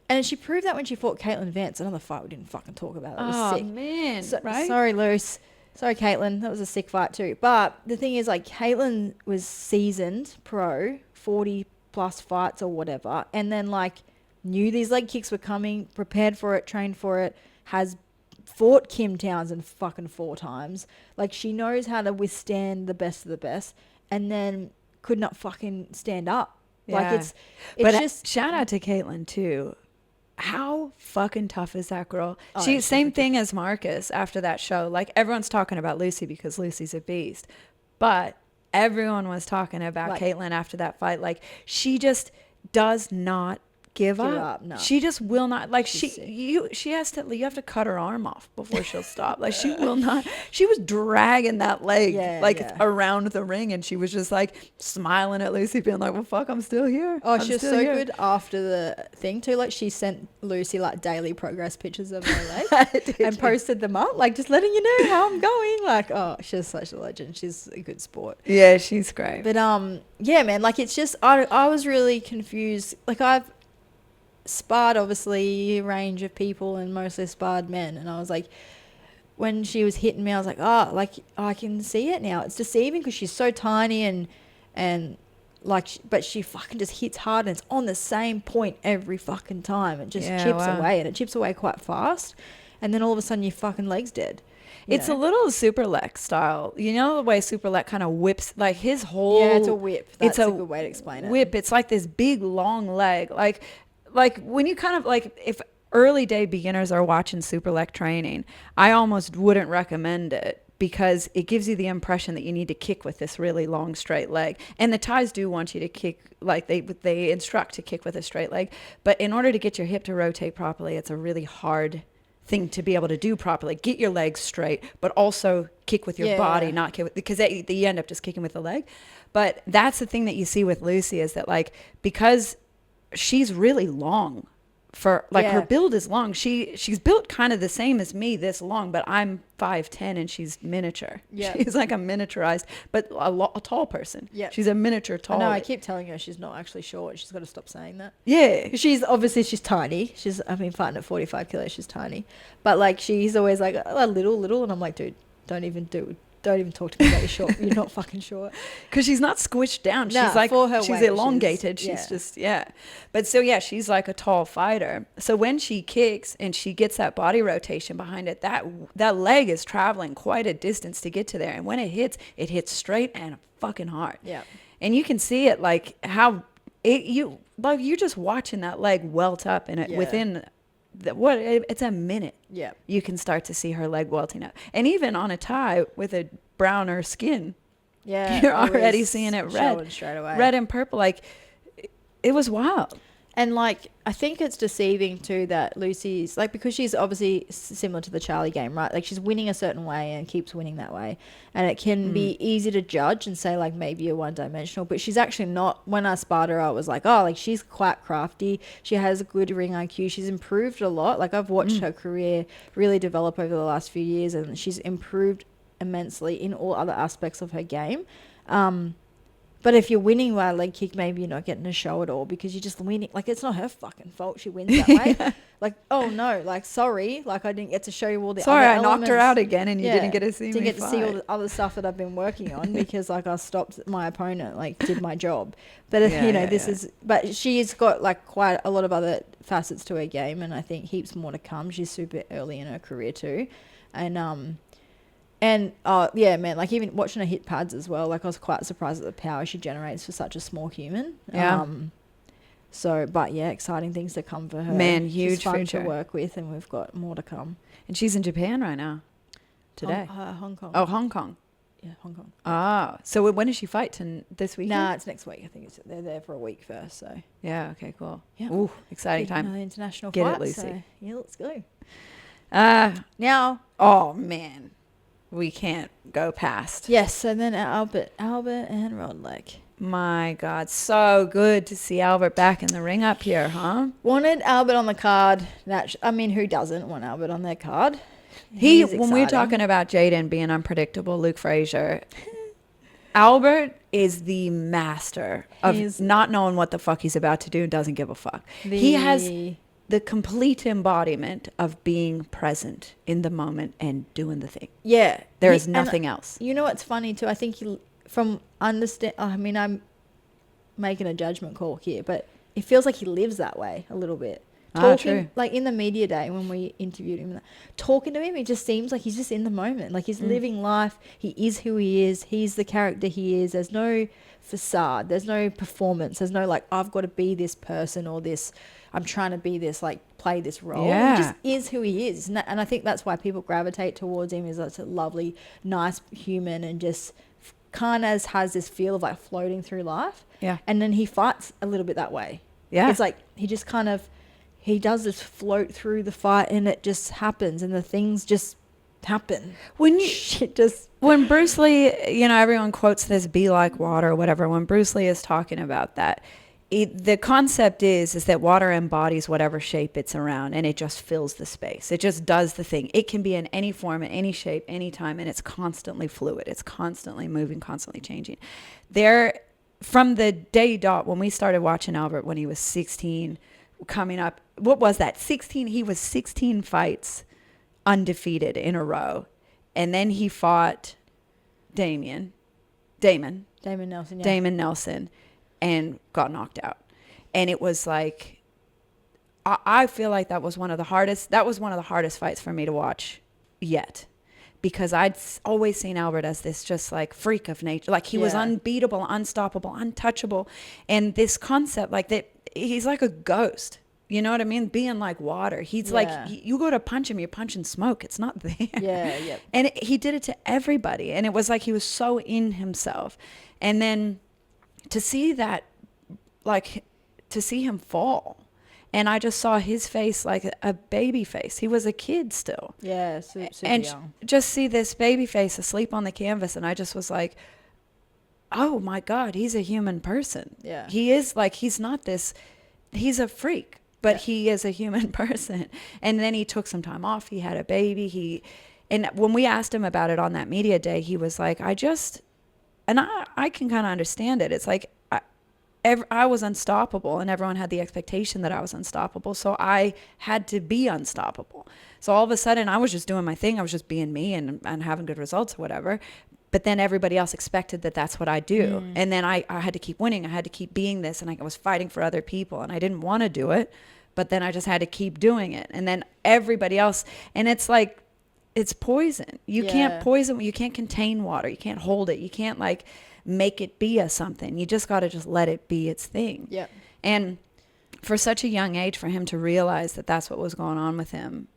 and she proved that when she fought Kaitlyn Vance, another fight we didn't fucking talk about. That was sick. Man, right? Sorry, Luce. Sorry, Kaitlyn. That was a sick fight too. But the thing is, like, Kaitlyn was seasoned pro, 40 plus fights or whatever, and then like knew these leg kicks were coming, prepared for it, trained for it, has fought Kim Townsend fucking 4 times. Like, she knows how to withstand the best of the best, and then could not fucking stand up. Yeah. Like, it's but just shout out to Kaitlyn too. How fucking tough is that girl? Oh, She same thing as Marcus after that show. Like, everyone's talking about Lucy because Lucy's a beast, but everyone was talking about Like, Kaitlyn after that fight. Like, she just does not give up. No. She just will not. Like, you have to cut her arm off before she'll stop. Like, she will not. She was dragging that leg around the ring, and she was just like smiling at Lucy, being like, well, fuck, I'm still here. Oh, she was so good after the thing too. Like, she sent Lucy like daily progress pictures of her leg and posted them up, like, just letting you know how I'm going. Like, oh, she's such a legend. She's a good sport. Yeah, she's great. But yeah, man, like, it's just I was really confused. Like, I've sparred obviously a range of people and mostly sparred men, and I was like, when she was hitting me, I was like, I can see it now. It's deceiving because she's so tiny and like, but she fucking just hits hard, and it's on the same point every fucking time. It just chips away, and it chips away quite fast, and then all of a sudden your fucking leg's dead. It's a little Superlek style. You know the way Superlek kind of whips, like his whole... Yeah, it's a whip. That's a good way to explain it. Whip. It's like this big, long leg. Like when you kind of, like, if early day beginners are watching Superlek training, I almost wouldn't recommend it because it gives you the impression that you need to kick with this really long, straight leg. And the Thais do want you to kick, like they instruct to kick with a straight leg. But in order to get your hip to rotate properly, it's a really hard thing to be able to do properly. Get your legs straight, but also kick with your body, not kick with, because you end up just kicking with the leg. But that's the thing that you see with Lucy is that, like, because she's really long, for like her build is long. She's built kind of the same as me, this long, but I'm 5'10" and she's miniature. She's like a miniaturized, but a tall person. She's a miniature tall. No, I keep telling her she's not actually short. She's got to stop saying that. She's tiny. I've been fighting at 45 kilos. She's tiny, but like she's always like a little, and I'm like, dude, don't even talk to me about your short. You're not fucking short. Because she's not squished down. She's like, for her she's weight, elongated. She's just, But so, she's like a tall fighter. So when she kicks and she gets that body rotation behind it, that leg is traveling quite a distance to get to there. And when it hits straight and fucking hard. And you can see it, like, how you're just watching that leg welt up in it within... it's a minute. You can start to see her leg welting up, and even on a Thai with a browner skin, you're already seeing it red straight away, red and purple. Like, it was wild. And like, I think it's deceiving too that Lucy's like, because she's obviously similar to the Charlie game, right? Like she's winning a certain way and keeps winning that way. And it can be easy to judge and say like, maybe you're one dimensional, but she's actually not. When I sparred her, I was like, oh, like she's quite crafty. She has a good ring IQ. She's improved a lot. Like I've watched her career really develop over the last few years, and she's improved immensely in all other aspects of her game. But if you're winning by a leg kick, maybe you're not getting a show at all because you're just winning. Like, it's not her fucking fault she wins that way. Like, oh, no. Like, sorry. Like, I didn't get to show you all the other elements. Sorry, I knocked her out again and you didn't get to see me Didn't get fight. to see all the other stuff that I've been working on because, like, I stopped my opponent, like, did my job. But, this is... But she's got, like, quite a lot of other facets to her game, and I think heaps more to come. She's super early in her career too. And, man, like even watching her hit pads as well, like I was quite surprised at the power she generates for such a small human. Exciting things to come for her. Man, huge She's fun future to work with, and we've got more to come. And she's in Japan right now, today. Hong Kong. Oh, Hong Kong. Yeah, Hong Kong. Ah, so when does she fight? This weekend? Nah, it's next week. I think they're there for a week first, so. Yeah, okay, cool. Yeah. Ooh, exciting time. Another international Get fight, it, Lucy. So, yeah, let's go. Now, oh, man. We can't go past. Yes, and then Albert and Rodlek. My God, so good to see Albert back in the ring up here, huh? Wanted Albert on the card. I mean, who doesn't want Albert on their card? When we were talking about Jayden being unpredictable, Luke Fraser, Albert is the master of not knowing what the fuck he's about to do and doesn't give a fuck. He has the complete embodiment of being present in the moment and doing the thing. Yeah. There is nothing else. You know what's funny too? I think I'm making a judgment call here, but it feels like he lives that way a little bit. True. Like in the media day when we interviewed him, talking to him, it just seems like he's just in the moment. Like he's living life. He is who he is. He's the character he is. There's no facade. There's no performance. There's no like, I've got to be this person or this, I'm trying to be this, like play this role. Yeah. He just is who he is. And I think that's why people gravitate towards him, is that's a lovely, nice human and just kind of has this feel of like floating through life. Yeah. And then he fights a little bit that way. Yeah. It's like he just kind of, he does this float through the fight and it just happens and the things just happen. When Bruce Lee, everyone quotes this "be like water" or whatever. When Bruce Lee is talking about that, the concept is that water embodies whatever shape it's around and it just fills the space. It just does the thing. It can be in any form, in any shape, anytime, and it's constantly fluid. It's constantly moving, constantly changing. From the day dot when we started watching Albert when he was 16, coming up, what was that? 16. He was 16 fights undefeated in a row, and then he fought Damon Nelson. Yeah. Damon Nelson. And got knocked out. And it was like, I feel like that was one of the hardest fights for me to watch yet. because I'd always seen Albert as this just like freak of nature. Like he was unbeatable, unstoppable, untouchable. And this concept like that, he's like a ghost. You know what I mean? Being like water. He's like, you go to punch him, you're punching smoke. It's not there. Yeah, yeah. And he did it to everybody. And it was like he was so in himself. And then to see that, like, to see him fall. And I just saw his face like a baby face. He was a kid still. Yeah, super and young. Just see this baby face asleep on the canvas. And I just was like, oh my God, he's a human person. Yeah. He is like, he's not this, he's a freak, but he is a human person. And then he took some time off. He had a baby. And when we asked him about it on that media day, he was like, I can kind of understand it. It's like, I was unstoppable and everyone had the expectation that I was unstoppable. So I had to be unstoppable. So all of a sudden I was just doing my thing. I was just being me and having good results or whatever. But then everybody else expected that that's what I do. And then I had to keep winning. I had to keep being this. And I was fighting for other people and I didn't want to do it. But then I just had to keep doing it. And then everybody else. And it's like, it's poison. You can't poison. You can't contain water. You can't hold it. You can't like make it be a something. You just got to just let it be its thing. Yeah. And for such a young age, for him to realize that that's what was going on with him,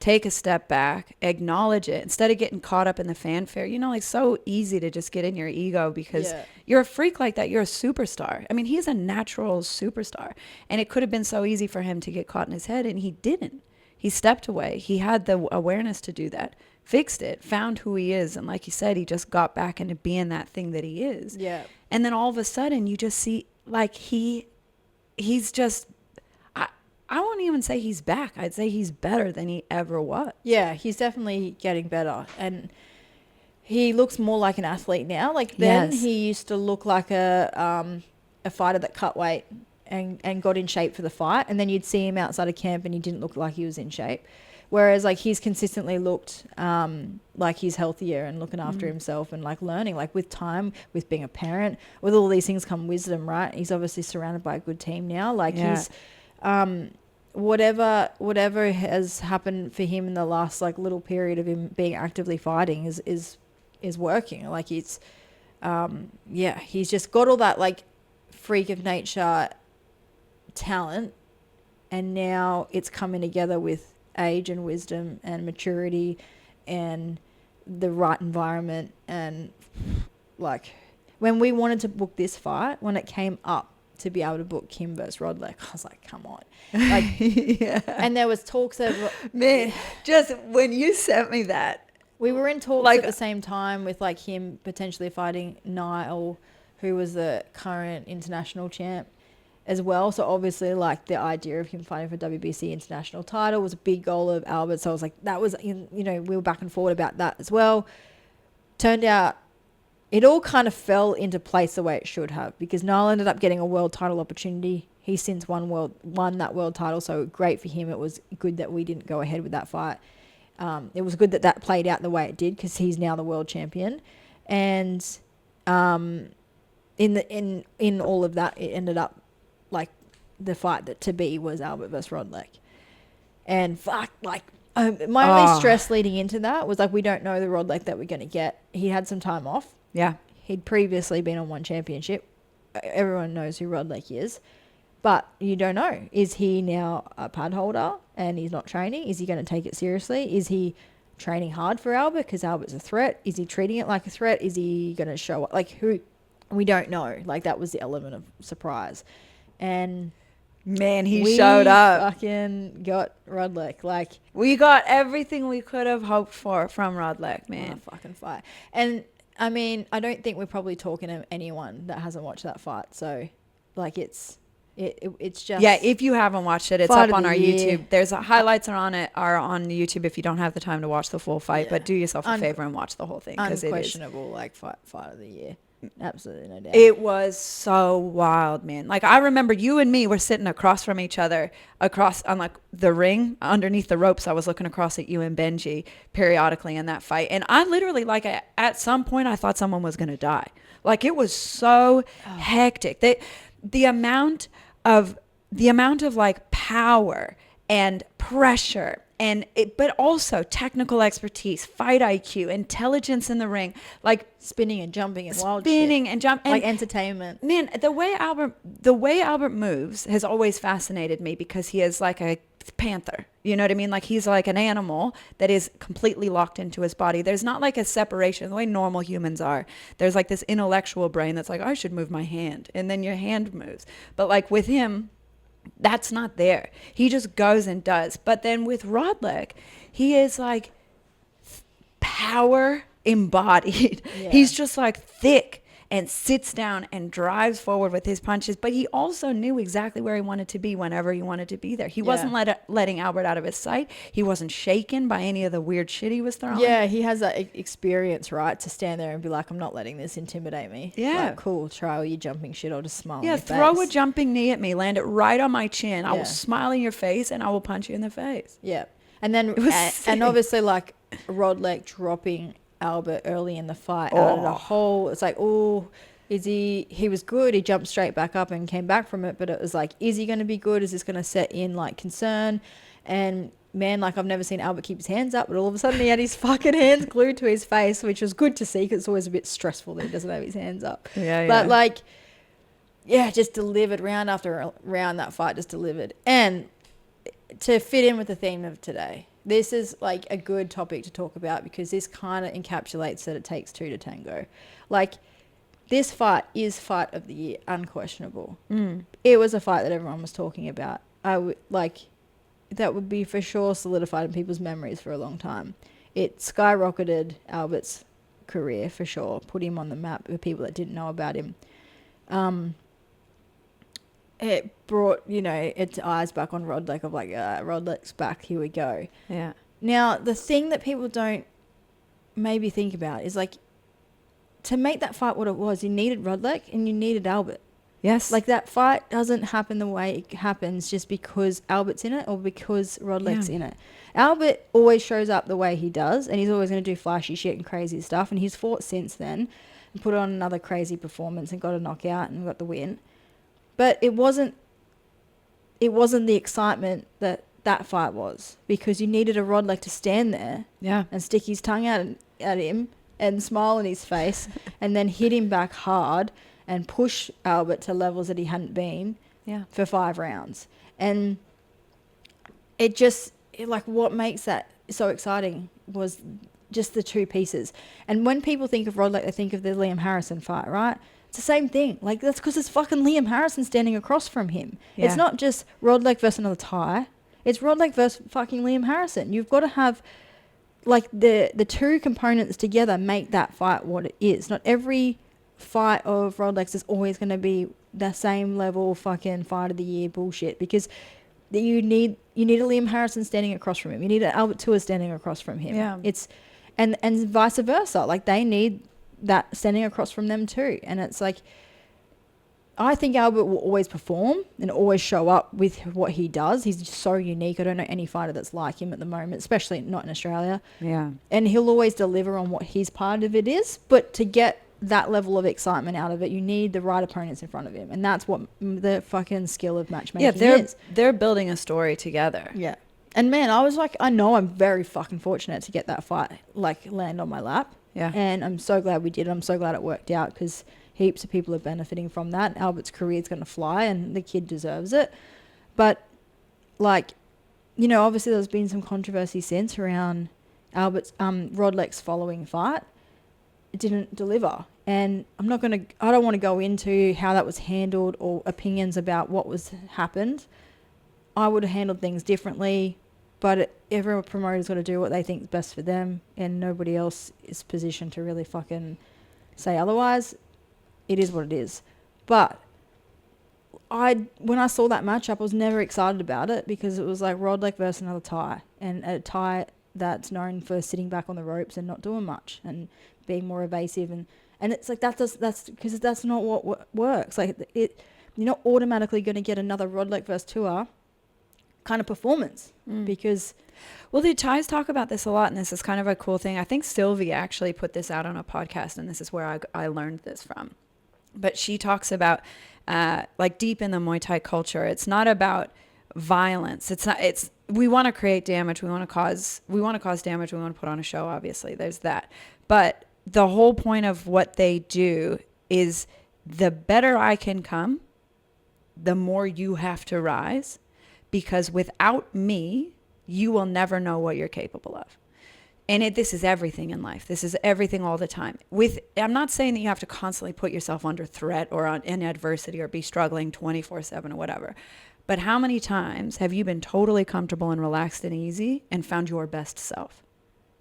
take a step back, acknowledge it instead of getting caught up in the fanfare. You know, like so easy to just get in your ego because you're a freak like that. You're a superstar. I mean, he's a natural superstar, and it could have been so easy for him to get caught in his head, and he didn't. He stepped away. He had the awareness to do that. Fixed it, found who he is, and like you said, he just got back into being that thing that he is. Yeah. And then all of a sudden you just see like he's just I won't even say he's back. I'd say he's better than he ever was. Yeah, he's definitely getting better, and he looks more like an athlete now. Like then he used to look like a fighter that cut weight and got in shape for the fight, and then you'd see him outside of camp and he didn't look like he was in shape. Whereas like he's consistently looked like he's healthier and looking after himself and like learning, like with time, with being a parent, with all these things come wisdom, right? He's obviously surrounded by a good team now. Like he's whatever has happened for him in the last like little period of him being actively fighting is working. Like it's he's just got all that like freak of nature talent, and now it's coming together with age and wisdom and maturity and the right environment. And like when we wanted to book this fight, when it came up to be able to book Kim versus Rodlek, I was like, come on. Like and there was talks of man, just when you sent me that, we were in talks like, at the same time with like him potentially fighting Niall, who was the current international champ as well. So obviously like the idea of him fighting for WBC international title was a big goal of Albert. So I was like, that was, you know, we were back and forward about that as well. Turned out it all kind of fell into place the way it should have, because Niall ended up getting a world title opportunity. He's since won that world title. So great for him. It was good that we didn't go ahead with that fight. It was good that played out the way it did, because he's now the world champion. And in all of that, it ended up like the fight that to be was Albert versus Rodlek. And fuck, like my only stress leading into that was like, we don't know the Rodlek that we're going to get. He had some time off. Yeah. He'd previously been on one championship. Everyone knows who Rodlek is. But you don't know. Is he now a pad holder and he's not training? Is he going to take it seriously? Is he training hard for Albert because Albert's a threat? Is he treating it like a threat? Is he going to show up? Like, who? We don't know. Like, that was the element of surprise. And man, he showed up. Fucking got Rodlek. Like, we got everything we could have hoped for from Rodlek, man. What a fucking fight. And I mean, I don't think we're probably talking to anyone that hasn't watched that fight. So, like, it's just, yeah. If you haven't watched it, it's up on our year. YouTube. There's highlights are on YouTube if you don't have the time to watch the full fight. Yeah. But do yourself a favor and watch the whole thing, because unquestionable, like fight of the year. Absolutely no doubt. It was so wild, man. Like, I remember you and me were sitting across from each other, across on like the ring underneath the ropes. I was looking across at you and Benji periodically in that fight, and I literally, like, at some point I thought someone was gonna die. Like, it was so hectic. The amount of like power and pressure but also technical expertise, fight IQ, intelligence in the ring, like spinning and jumping and wild spinning shit. and jumping, Like entertainment. Man, the way Albert moves has always fascinated me because he is like a panther. You know what I mean? Like he's like an animal that is completely locked into his body. There's not like a separation the way normal humans are. There's like this intellectual brain that's like, I should move my hand, and then your hand moves. But like with him, that's not there. He just goes and does. But then with Rodlek, he is like power embodied. Yeah. He's just like thick and sits down and drives forward with his punches. But he also knew exactly where he wanted to be whenever he wanted to be there. He wasn't letting Albert out of his sight. He wasn't shaken by any of the weird shit he was throwing. Yeah, he has that experience, right, to stand there and be like, I'm not letting this intimidate me. Yeah. Like, cool, try all your jumping shit. I'll just smile in Yeah, your throw face. a jumping knee at me. Land it right on my chin. I will smile in your face and I will punch you in the face. Yeah. And then, and obviously, like, Rodlek dropping Albert early in the fight out of the hole. It's like, he was good. He jumped straight back up and came back from it. But it was like, is he going to be good? Is this going to set in like concern? And man, like I've never seen Albert keep his hands up, but all of a sudden he had his fucking hands glued to his face, which was good to see because it's always a bit stressful that he doesn't have his hands up. But like, just delivered round after round. That fight just delivered. And to fit in with the theme of today, this is like a good topic to talk about because this kind of encapsulates that it takes two to tango. Like, this fight is fight of the year, unquestionable. It was a fight that everyone was talking about. That would be for sure solidified in people's memories for a long time. It skyrocketed Albert's career for sure, put him on the map with people that didn't know about him. It brought, its eyes back on Rodlek of like, Rodlek's back, here we go. Yeah. Now, the thing that people don't maybe think about is like, to make that fight what it was, you needed Rodlek and you needed Albert. Yes. Like, that fight doesn't happen the way it happens just because Albert's in it or because Rodlek's in it. Albert always shows up the way he does, and he's always going to do flashy shit and crazy stuff, and he's fought since then and put on another crazy performance and got a knockout and got the win. But it wasn't the excitement that fight was, because you needed a Rodlek to stand there and stick his tongue out at him and smile in his face and then hit him back hard and push Albert to levels that he hadn't been for 5 rounds. And what makes that so exciting was just the two pieces. And when people think of Rodlek, they think of the Liam Harrison fight, right? It's the same thing. Like, that's because it's fucking Liam Harrison standing across from him. Yeah. It's not just Rodlek versus another Thai. It's Rodlek versus fucking Liam Harrison. You've got to have, like, the two components together make that fight what it is. Not every fight of Rodlek's is always going to be the same level fucking fight of the year bullshit, because you need a Liam Harrison standing across from him. You need an Albert Tour standing across from him. Yeah. And vice versa. Like, they need that standing across from them too. And it's like, I think Albert will always perform and always show up with what he does. He's just so unique. I don't know any fighter that's like him at the moment, especially not in Australia. Yeah. And he'll always deliver on what his part of it is. But to get that level of excitement out of it, you need the right opponents in front of him. And that's what the fucking skill of matchmaking is. They're building a story together. Yeah. And man, I was like, I know I'm very fucking fortunate to get that fight, like, land on my lap. Yeah. And I'm so glad we did. I'm so glad it worked out, because heaps of people are benefiting from that. Albert's career is going to fly and the kid deserves it. But, like, obviously there's been some controversy since around Rodlek's following fight. It didn't deliver. And I don't want to go into how that was handled or opinions about what happened. I would have handled things differently, but every promoter's got to do what they think is best for them, and nobody else is positioned to really fucking say otherwise. It is what it is. But when I saw that matchup, I was never excited about it, because it was like Rodlek versus another Thai, and a Thai that's known for sitting back on the ropes and not doing much and being more evasive, and it's like that's because that's not what works. Like, you're not automatically going to get another Rodlek versus Tour kind of performance, because the Thais talk about this a lot, and this is kind of a cool thing. I think Sylvie actually put this out on a podcast, and this is where I learned this from. But she talks about like, deep in the Muay Thai culture, it's not about violence. It's we want to create damage. We want to cause damage. We want to put on a show. Obviously, there's that. But the whole point of what they do is the better I can come, the more you have to rise, because without me, you will never know what you're capable of. And this is everything in life. This is everything all the time. I'm not saying that you have to constantly put yourself under threat or in adversity or be struggling 24/7 or whatever. But how many times have you been totally comfortable and relaxed and easy and found your best self?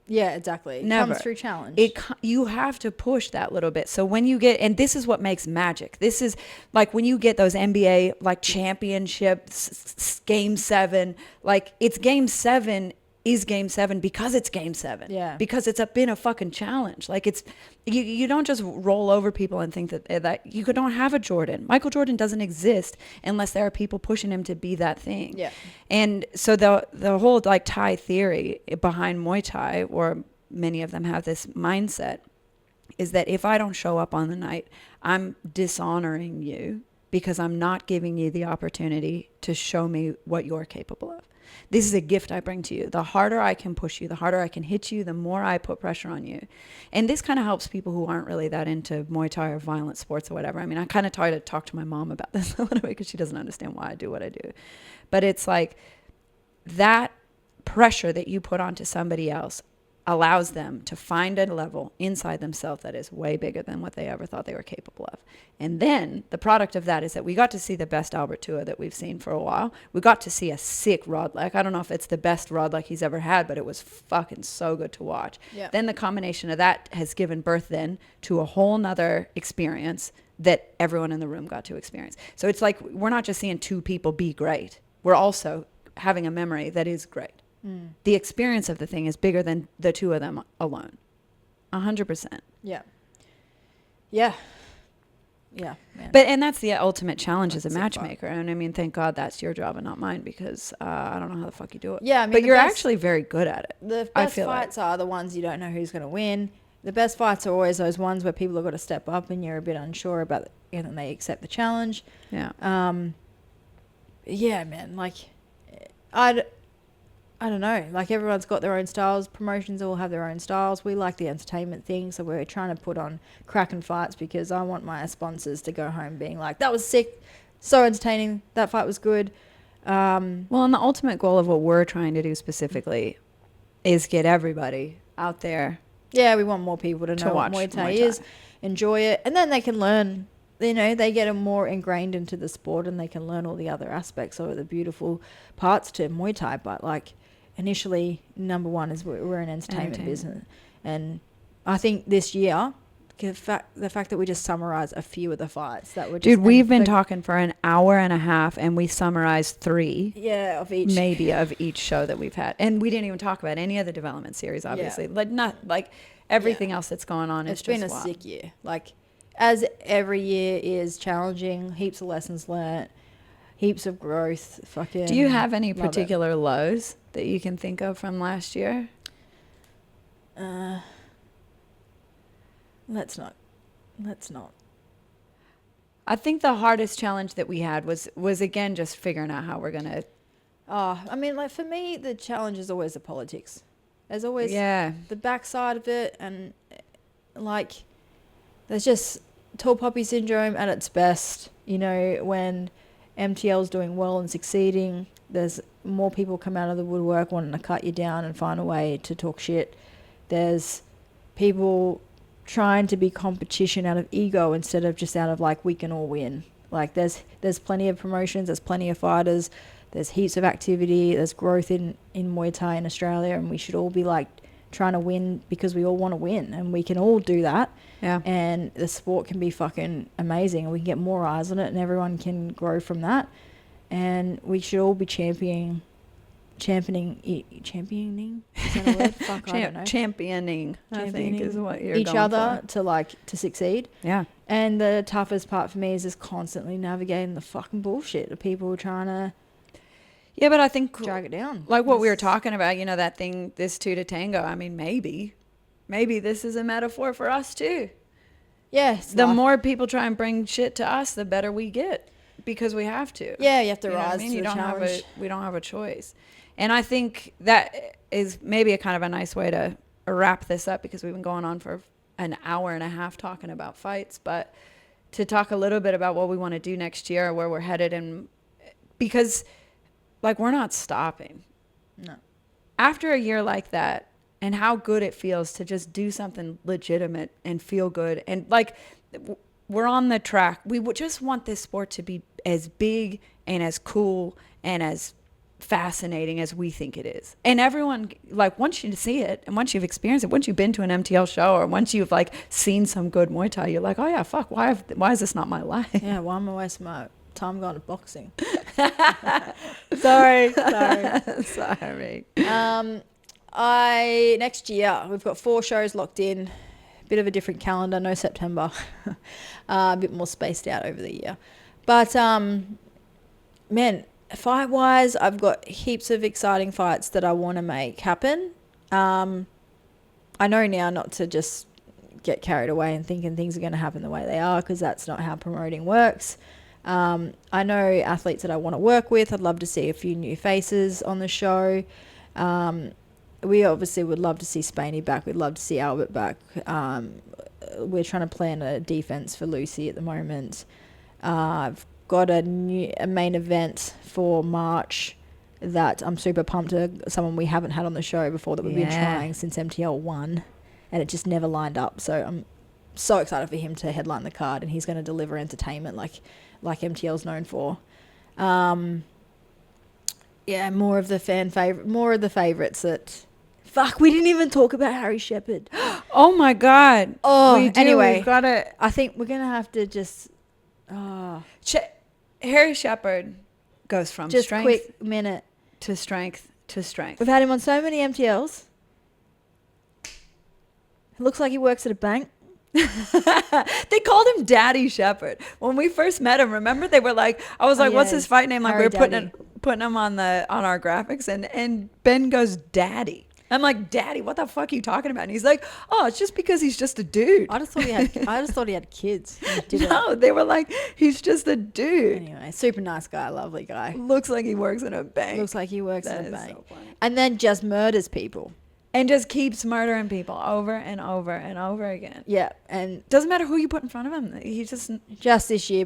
Yeah, exactly. Never. Comes through challenge. You have to push that little bit. So when you get, and this is what makes magic. This is like when you get those NBA like championships, game 7, like it's game 7 is game 7 because it's game 7. Yeah. Because it's been a fucking challenge. Like it's, you don't just roll over people and think that you don't have a Jordan. Michael Jordan doesn't exist unless there are people pushing him to be that thing. Yeah. And so the whole like Thai theory behind Muay Thai, or many of them have this mindset, is that if I don't show up on the night, I'm dishonoring you because I'm not giving you the opportunity to show me what you're capable of. This is a gift I bring to you. The harder I can push you, the harder I can hit you, the more I put pressure on you. And this kind of helps people who aren't really that into Muay Thai or violent sports or whatever. I mean, I kind of try to talk to my mom about this a little bit because she doesn't understand why I do what I do. But it's like that pressure that you put onto somebody else allows them to find a level inside themselves that is way bigger than what they ever thought they were capable of. And then the product of that is that we got to see the best Albert Tua that we've seen for a while. We got to see a sick Rodlek. I don't know if it's the best Rodlek he's ever had, but it was fucking so good to watch. Yeah. Then the combination of that has given birth then to a whole nother experience that everyone in the room got to experience. So it's like we're not just seeing two people be great. We're also having a memory that is great. The experience of the thing is bigger than the two of them alone. 100%. Yeah. Yeah. Yeah, man. And that's the ultimate challenge as a matchmaker. And I mean, thank God that's your job and not mine, because I don't know how the fuck you do it. Yeah, I mean, but you're actually very good at it. The best fights are the ones you don't know who's going to win. The best fights are always those ones where people have got to step up and you're a bit unsure about it, and they accept the challenge. Yeah. Yeah, man. Like, I don't know. Like, everyone's got their own styles. Promotions all have their own styles. We like the entertainment thing, so we're trying to put on cracking fights because I want my sponsors to go home being like, that was sick, so entertaining, that fight was good. Well, and the ultimate goal of what we're trying to do specifically is get everybody out there. Yeah, we want more people to know what Muay Thai is, enjoy it, and then they can learn. You know, they get more ingrained into the sport and they can learn all the other aspects of the beautiful parts to Muay Thai. But like, initially, number one is we're an entertainment business. And I think this year, the fact that we just summarized a few of the fights that were just... Dude, we've been talking for an hour and a half and we summarized 3. Yeah, of each. Maybe of each show that we've had. And we didn't even talk about any of the development series, obviously. Yeah. Like everything else that's going on. It's been a sick year. Like, as every year is challenging, heaps of lessons learnt, heaps of growth. Fucking. Do you have any particular lows that you can think of from last year? Let's not. I think the hardest challenge that we had was again just figuring out how we're gonna. Oh, I mean, like, for me, the challenge is always the politics. There's always the backside of it, and like, there's just tall poppy syndrome at its best. You know, when MTL's doing well and succeeding, there's more people come out of the woodwork wanting to cut you down and find a way to talk shit. There's people trying to be competition out of ego instead of just out of like, we can all win. Like, there's plenty of promotions, there's plenty of fighters, there's heaps of activity, there's growth in Muay Thai in Australia, and we should all be like trying to win because we all want to win, and we can all do that. Yeah. And the sport can be fucking amazing, and we can get more eyes on it, and everyone can grow from that. And we should all be championing. Is that a word? Fuck, I don't know. Championing, I think, is what you're each going other for. to succeed. Yeah. And the toughest part for me is just constantly navigating the fucking bullshit of people trying to. Yeah, but I think drag it down. Like what we were talking about, you know, that thing, this 2 to tango. I mean, maybe this is a metaphor for us too. Yes. The more people try and bring shit to us, the better we get, because we have to. Yeah, you have to You know what rise I mean? to the challenge. We don't have a choice. And I think that is maybe a kind of a nice way to wrap this up, because we've been going on for an hour and a half talking about fights, but to talk a little bit about what we want to do next year, where we're headed, and because like we're not stopping. No. After a year like that, and how good it feels to just do something legitimate and feel good, and like we're on the track. We would just want this sport to be as big and as cool and as fascinating as we think it is. And everyone, like, once you see it and once you've experienced it, once you've been to an MTL show, or once you've like seen some good Muay Thai, you're like, oh yeah, fuck, why is this not my life? Yeah, why am I wasting my time going to boxing? Sorry. Next year we've got 4 shows locked in. Bit of a different calendar, no September. A bit more spaced out over the year. But man, fight wise, I've got heaps of exciting fights that I want to make happen. I know now not to just get carried away and thinking things are going to happen the way they are, because that's not how promoting works. I know athletes that I want to work with. I'd love to see a few new faces on the show. We obviously would love to see Spaney back. We'd love to see Albert back. We're trying to plan a defense for Lucy at the moment. I've got a main event for March that I'm super pumped to. Someone we haven't had on the show before that we've been trying since MTL 1, and it just never lined up. So I'm so excited for him to headline the card, and he's going to deliver entertainment like MTL's known for. Yeah, more of the favorites that... Fuck, we didn't even talk about Harry Shepherd. Oh my God. Oh, anyway. We've got to... I think we're going to have to just... Harry Shepherd goes from just strength... quick minute. To strength to strength. We've had him on so many MTLs. It looks like he works at a bank. They called him Daddy Shepherd when we first met him. Remember, they were like, I was like, what's his fight name? Like, Harry we were putting him on our graphics, and Ben goes, Daddy. I'm like, Daddy, what the fuck are you talking about? And he's like, oh, it's just because he's just a dude. I just thought he had kids. No, they were like, he's just a dude. Anyway, super nice guy, lovely guy. Looks like he works in a bank. Looks like he works in a bank. So and then just murders people. And just keeps murdering people over and over and over again. Yeah, and doesn't matter who you put in front of him. He just this year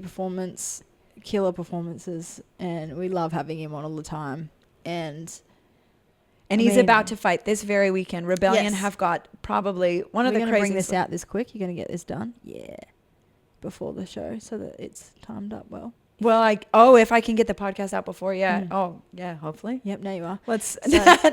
killer performances, and we love having him on all the time. And he's about to fight this very weekend. Rebellion have got probably one of the craziest. Bring this out this quick. You're going to get this done, before the show, so that it's timed up well. Well, if I can get the podcast out before, Oh, yeah, hopefully. Yep, now you are.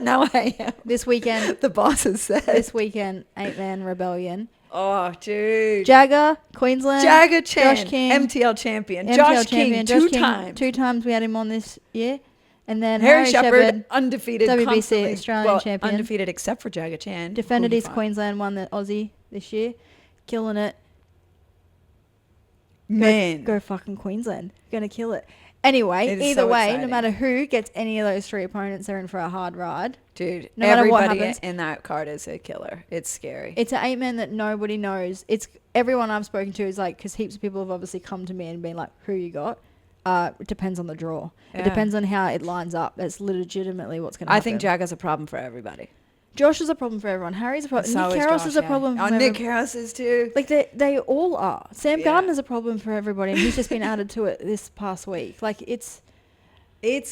Now I am. This weekend, the boss has said. This weekend, 8-man Rebellion. Oh, dude. Jagger, Queensland. Jagger Chan, Josh King. MTL champion. Josh King, two times. 2 times we had him on this year. And then Harry Shepherd, undefeated. WBC Australian champion. Undefeated except for Jagger Chan. Defended his Queensland, won the Aussie this year. Killing it. Man. Go fucking Queensland. Gonna kill it. Anyway, either way, no matter who gets any of those 3 opponents, they're in for a hard ride. Dude, no matter what everybody happens, in that card is a killer. It's scary. It's an 8-man that nobody knows. It's everyone I've spoken to is like, because heaps of people have obviously come to me and been like, who you got? It depends on the draw. Yeah. It depends on how it lines up. That's legitimately what's going to happen. I think Jagger's a problem for everybody. Josh is a problem for everyone. Harry's a problem. So Nick Harris is a problem for everyone. Nick Harris is too. Like they all are. Sam Gardner's a problem for everybody, and he's just been added to it this past week. Like it's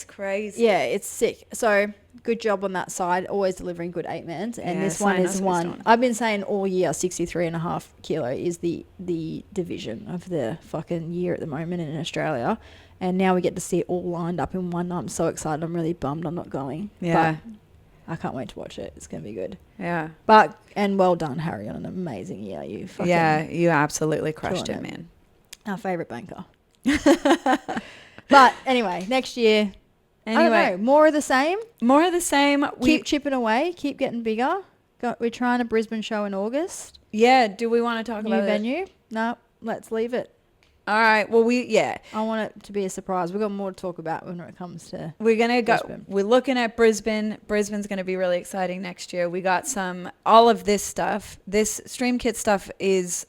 crazy. Yeah, it's sick. So good job on that side. Always delivering good 8-mans, and this one is one. I've been saying all year 63.5 kilo is the division of the fucking year at the moment in Australia. And now we get to see it all lined up in one. I'm so excited. I'm really bummed I'm not going. Yeah. But I can't wait to watch it. It's going to be good. Yeah. And well done, Harry, on an amazing year. You absolutely crushed it, man. Our favourite banker. But anyway, next year. Anyway. I don't know, more of the same. More of the same. Keep chipping away. Keep getting bigger. We're trying a Brisbane show in August. Yeah. Do we want to talk about new venue? No, let's leave it. All right. Well, I want it to be a surprise. We've got more to talk about when it comes to We're going to go. Brisbane. We're looking at Brisbane. Brisbane's going to be really exciting next year. We got all of this stuff. This Streamkitz stuff is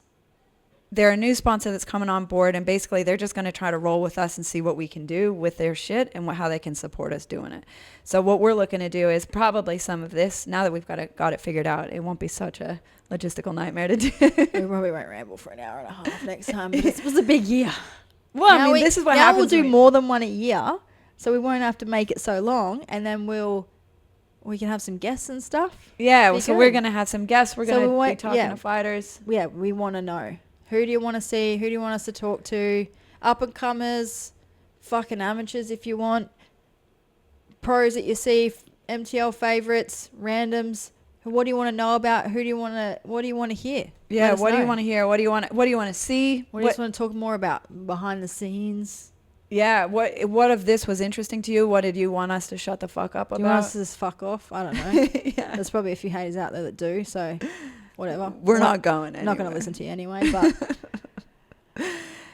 they're a new sponsor that's coming on board, and basically they're just going to try to roll with us and see what we can do with their shit and how they can support us doing it. So what we're looking to do is probably some of this, now that we've got it figured out, it won't be such a logistical nightmare to do. We probably won't ramble for an hour and a half next time, but this was a big year. Well, I mean, this is what happens. Now we'll do more than one a year, so we won't have to make it so long, and then we can have some guests and stuff. Yeah, so we're going to have some guests. We're going to be talking to fighters. Yeah, we want to know. Who do you want to see? Who do you want us to talk to? Up-and-comers, fucking amateurs if you want. Pros that you see, MTL favourites, randoms. What do you want to know about? What do you want to hear? Yeah, what do you want to hear? What do you want to see? What do you just want to talk more about? Behind the scenes? Yeah, what of this was interesting to you? What did you want us to shut the fuck up about? Do you want us to just fuck off? I don't know. Yeah. There's probably a few haters out there that do, so whatever. We're not going anywhere. Not going to listen to you anyway, but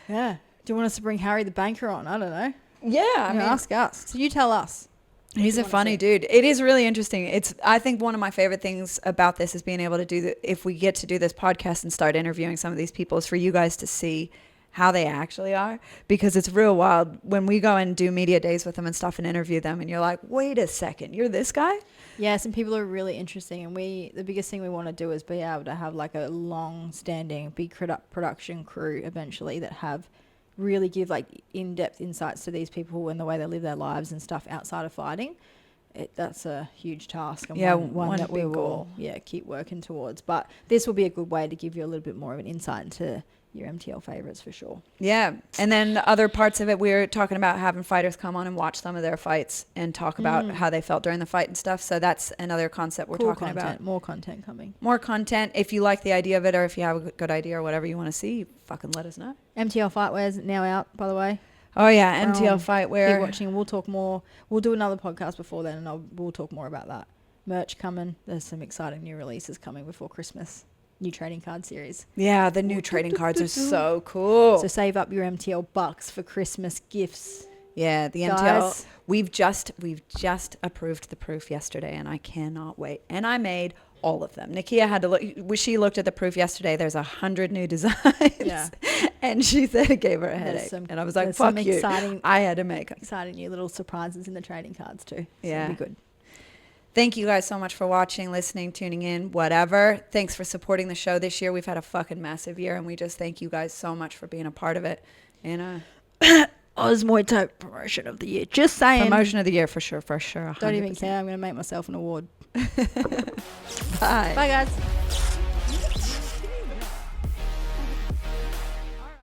yeah. Do you want us to bring Harry the banker on? I don't know. Yeah, I mean, ask us. So you tell us. He's a funny dude. It is really interesting. I think one of my favorite things about this is being able to do if we get to do this podcast and start interviewing some of these people, is for you guys to see how they actually are, because it's real wild when we go and do media days with them and stuff and interview them, and you're like, wait a second, you're this guy? Yes, and people are really interesting, and the biggest thing we want to do is be able to have like a long-standing big production crew eventually that really give like in-depth insights to these people and the way they live their lives and stuff outside of fighting. That's a huge task, and one that we will keep working towards. But this will be a good way to give you a little bit more of an insight into your MTL favorites for sure. Yeah. And then the other parts of it, we're talking about having fighters come on and watch some of their fights and talk about how they felt during the fight and stuff. So that's another concept we're talking about. More content coming. More content. If you like the idea of it, or if you have a good idea or whatever you want to see, fucking let us know. MTL Fightwear's now out, by the way. Oh yeah, MTL Fightwear. Keep watching. We'll talk more. We'll do another podcast before then, and we'll talk more about that. Merch coming. There's some exciting new releases coming before Christmas. New trading card series. Yeah, the new trading cards are so cool. So save up your MTL bucks for Christmas gifts. Yeah, the MTL. We've just approved the proof yesterday, and I cannot wait. And I made all of them. Nakia had to look. She looked at the proof yesterday. There's 100 new designs. Yeah. And she said it gave her a headache. And I was like, fuck you. I had to make them. Exciting new little surprises in the trading cards too. So yeah. It'll be good. Thank you guys so much for watching, listening, tuning in, whatever. Thanks for supporting the show this year. We've had a fucking massive year, and we just thank you guys so much for being a part of it. And Oz Muay Thai promotion of the year. Just saying. Promotion of the year for sure. 100%. Don't even care. I'm going to make myself an award. Bye. Bye, guys.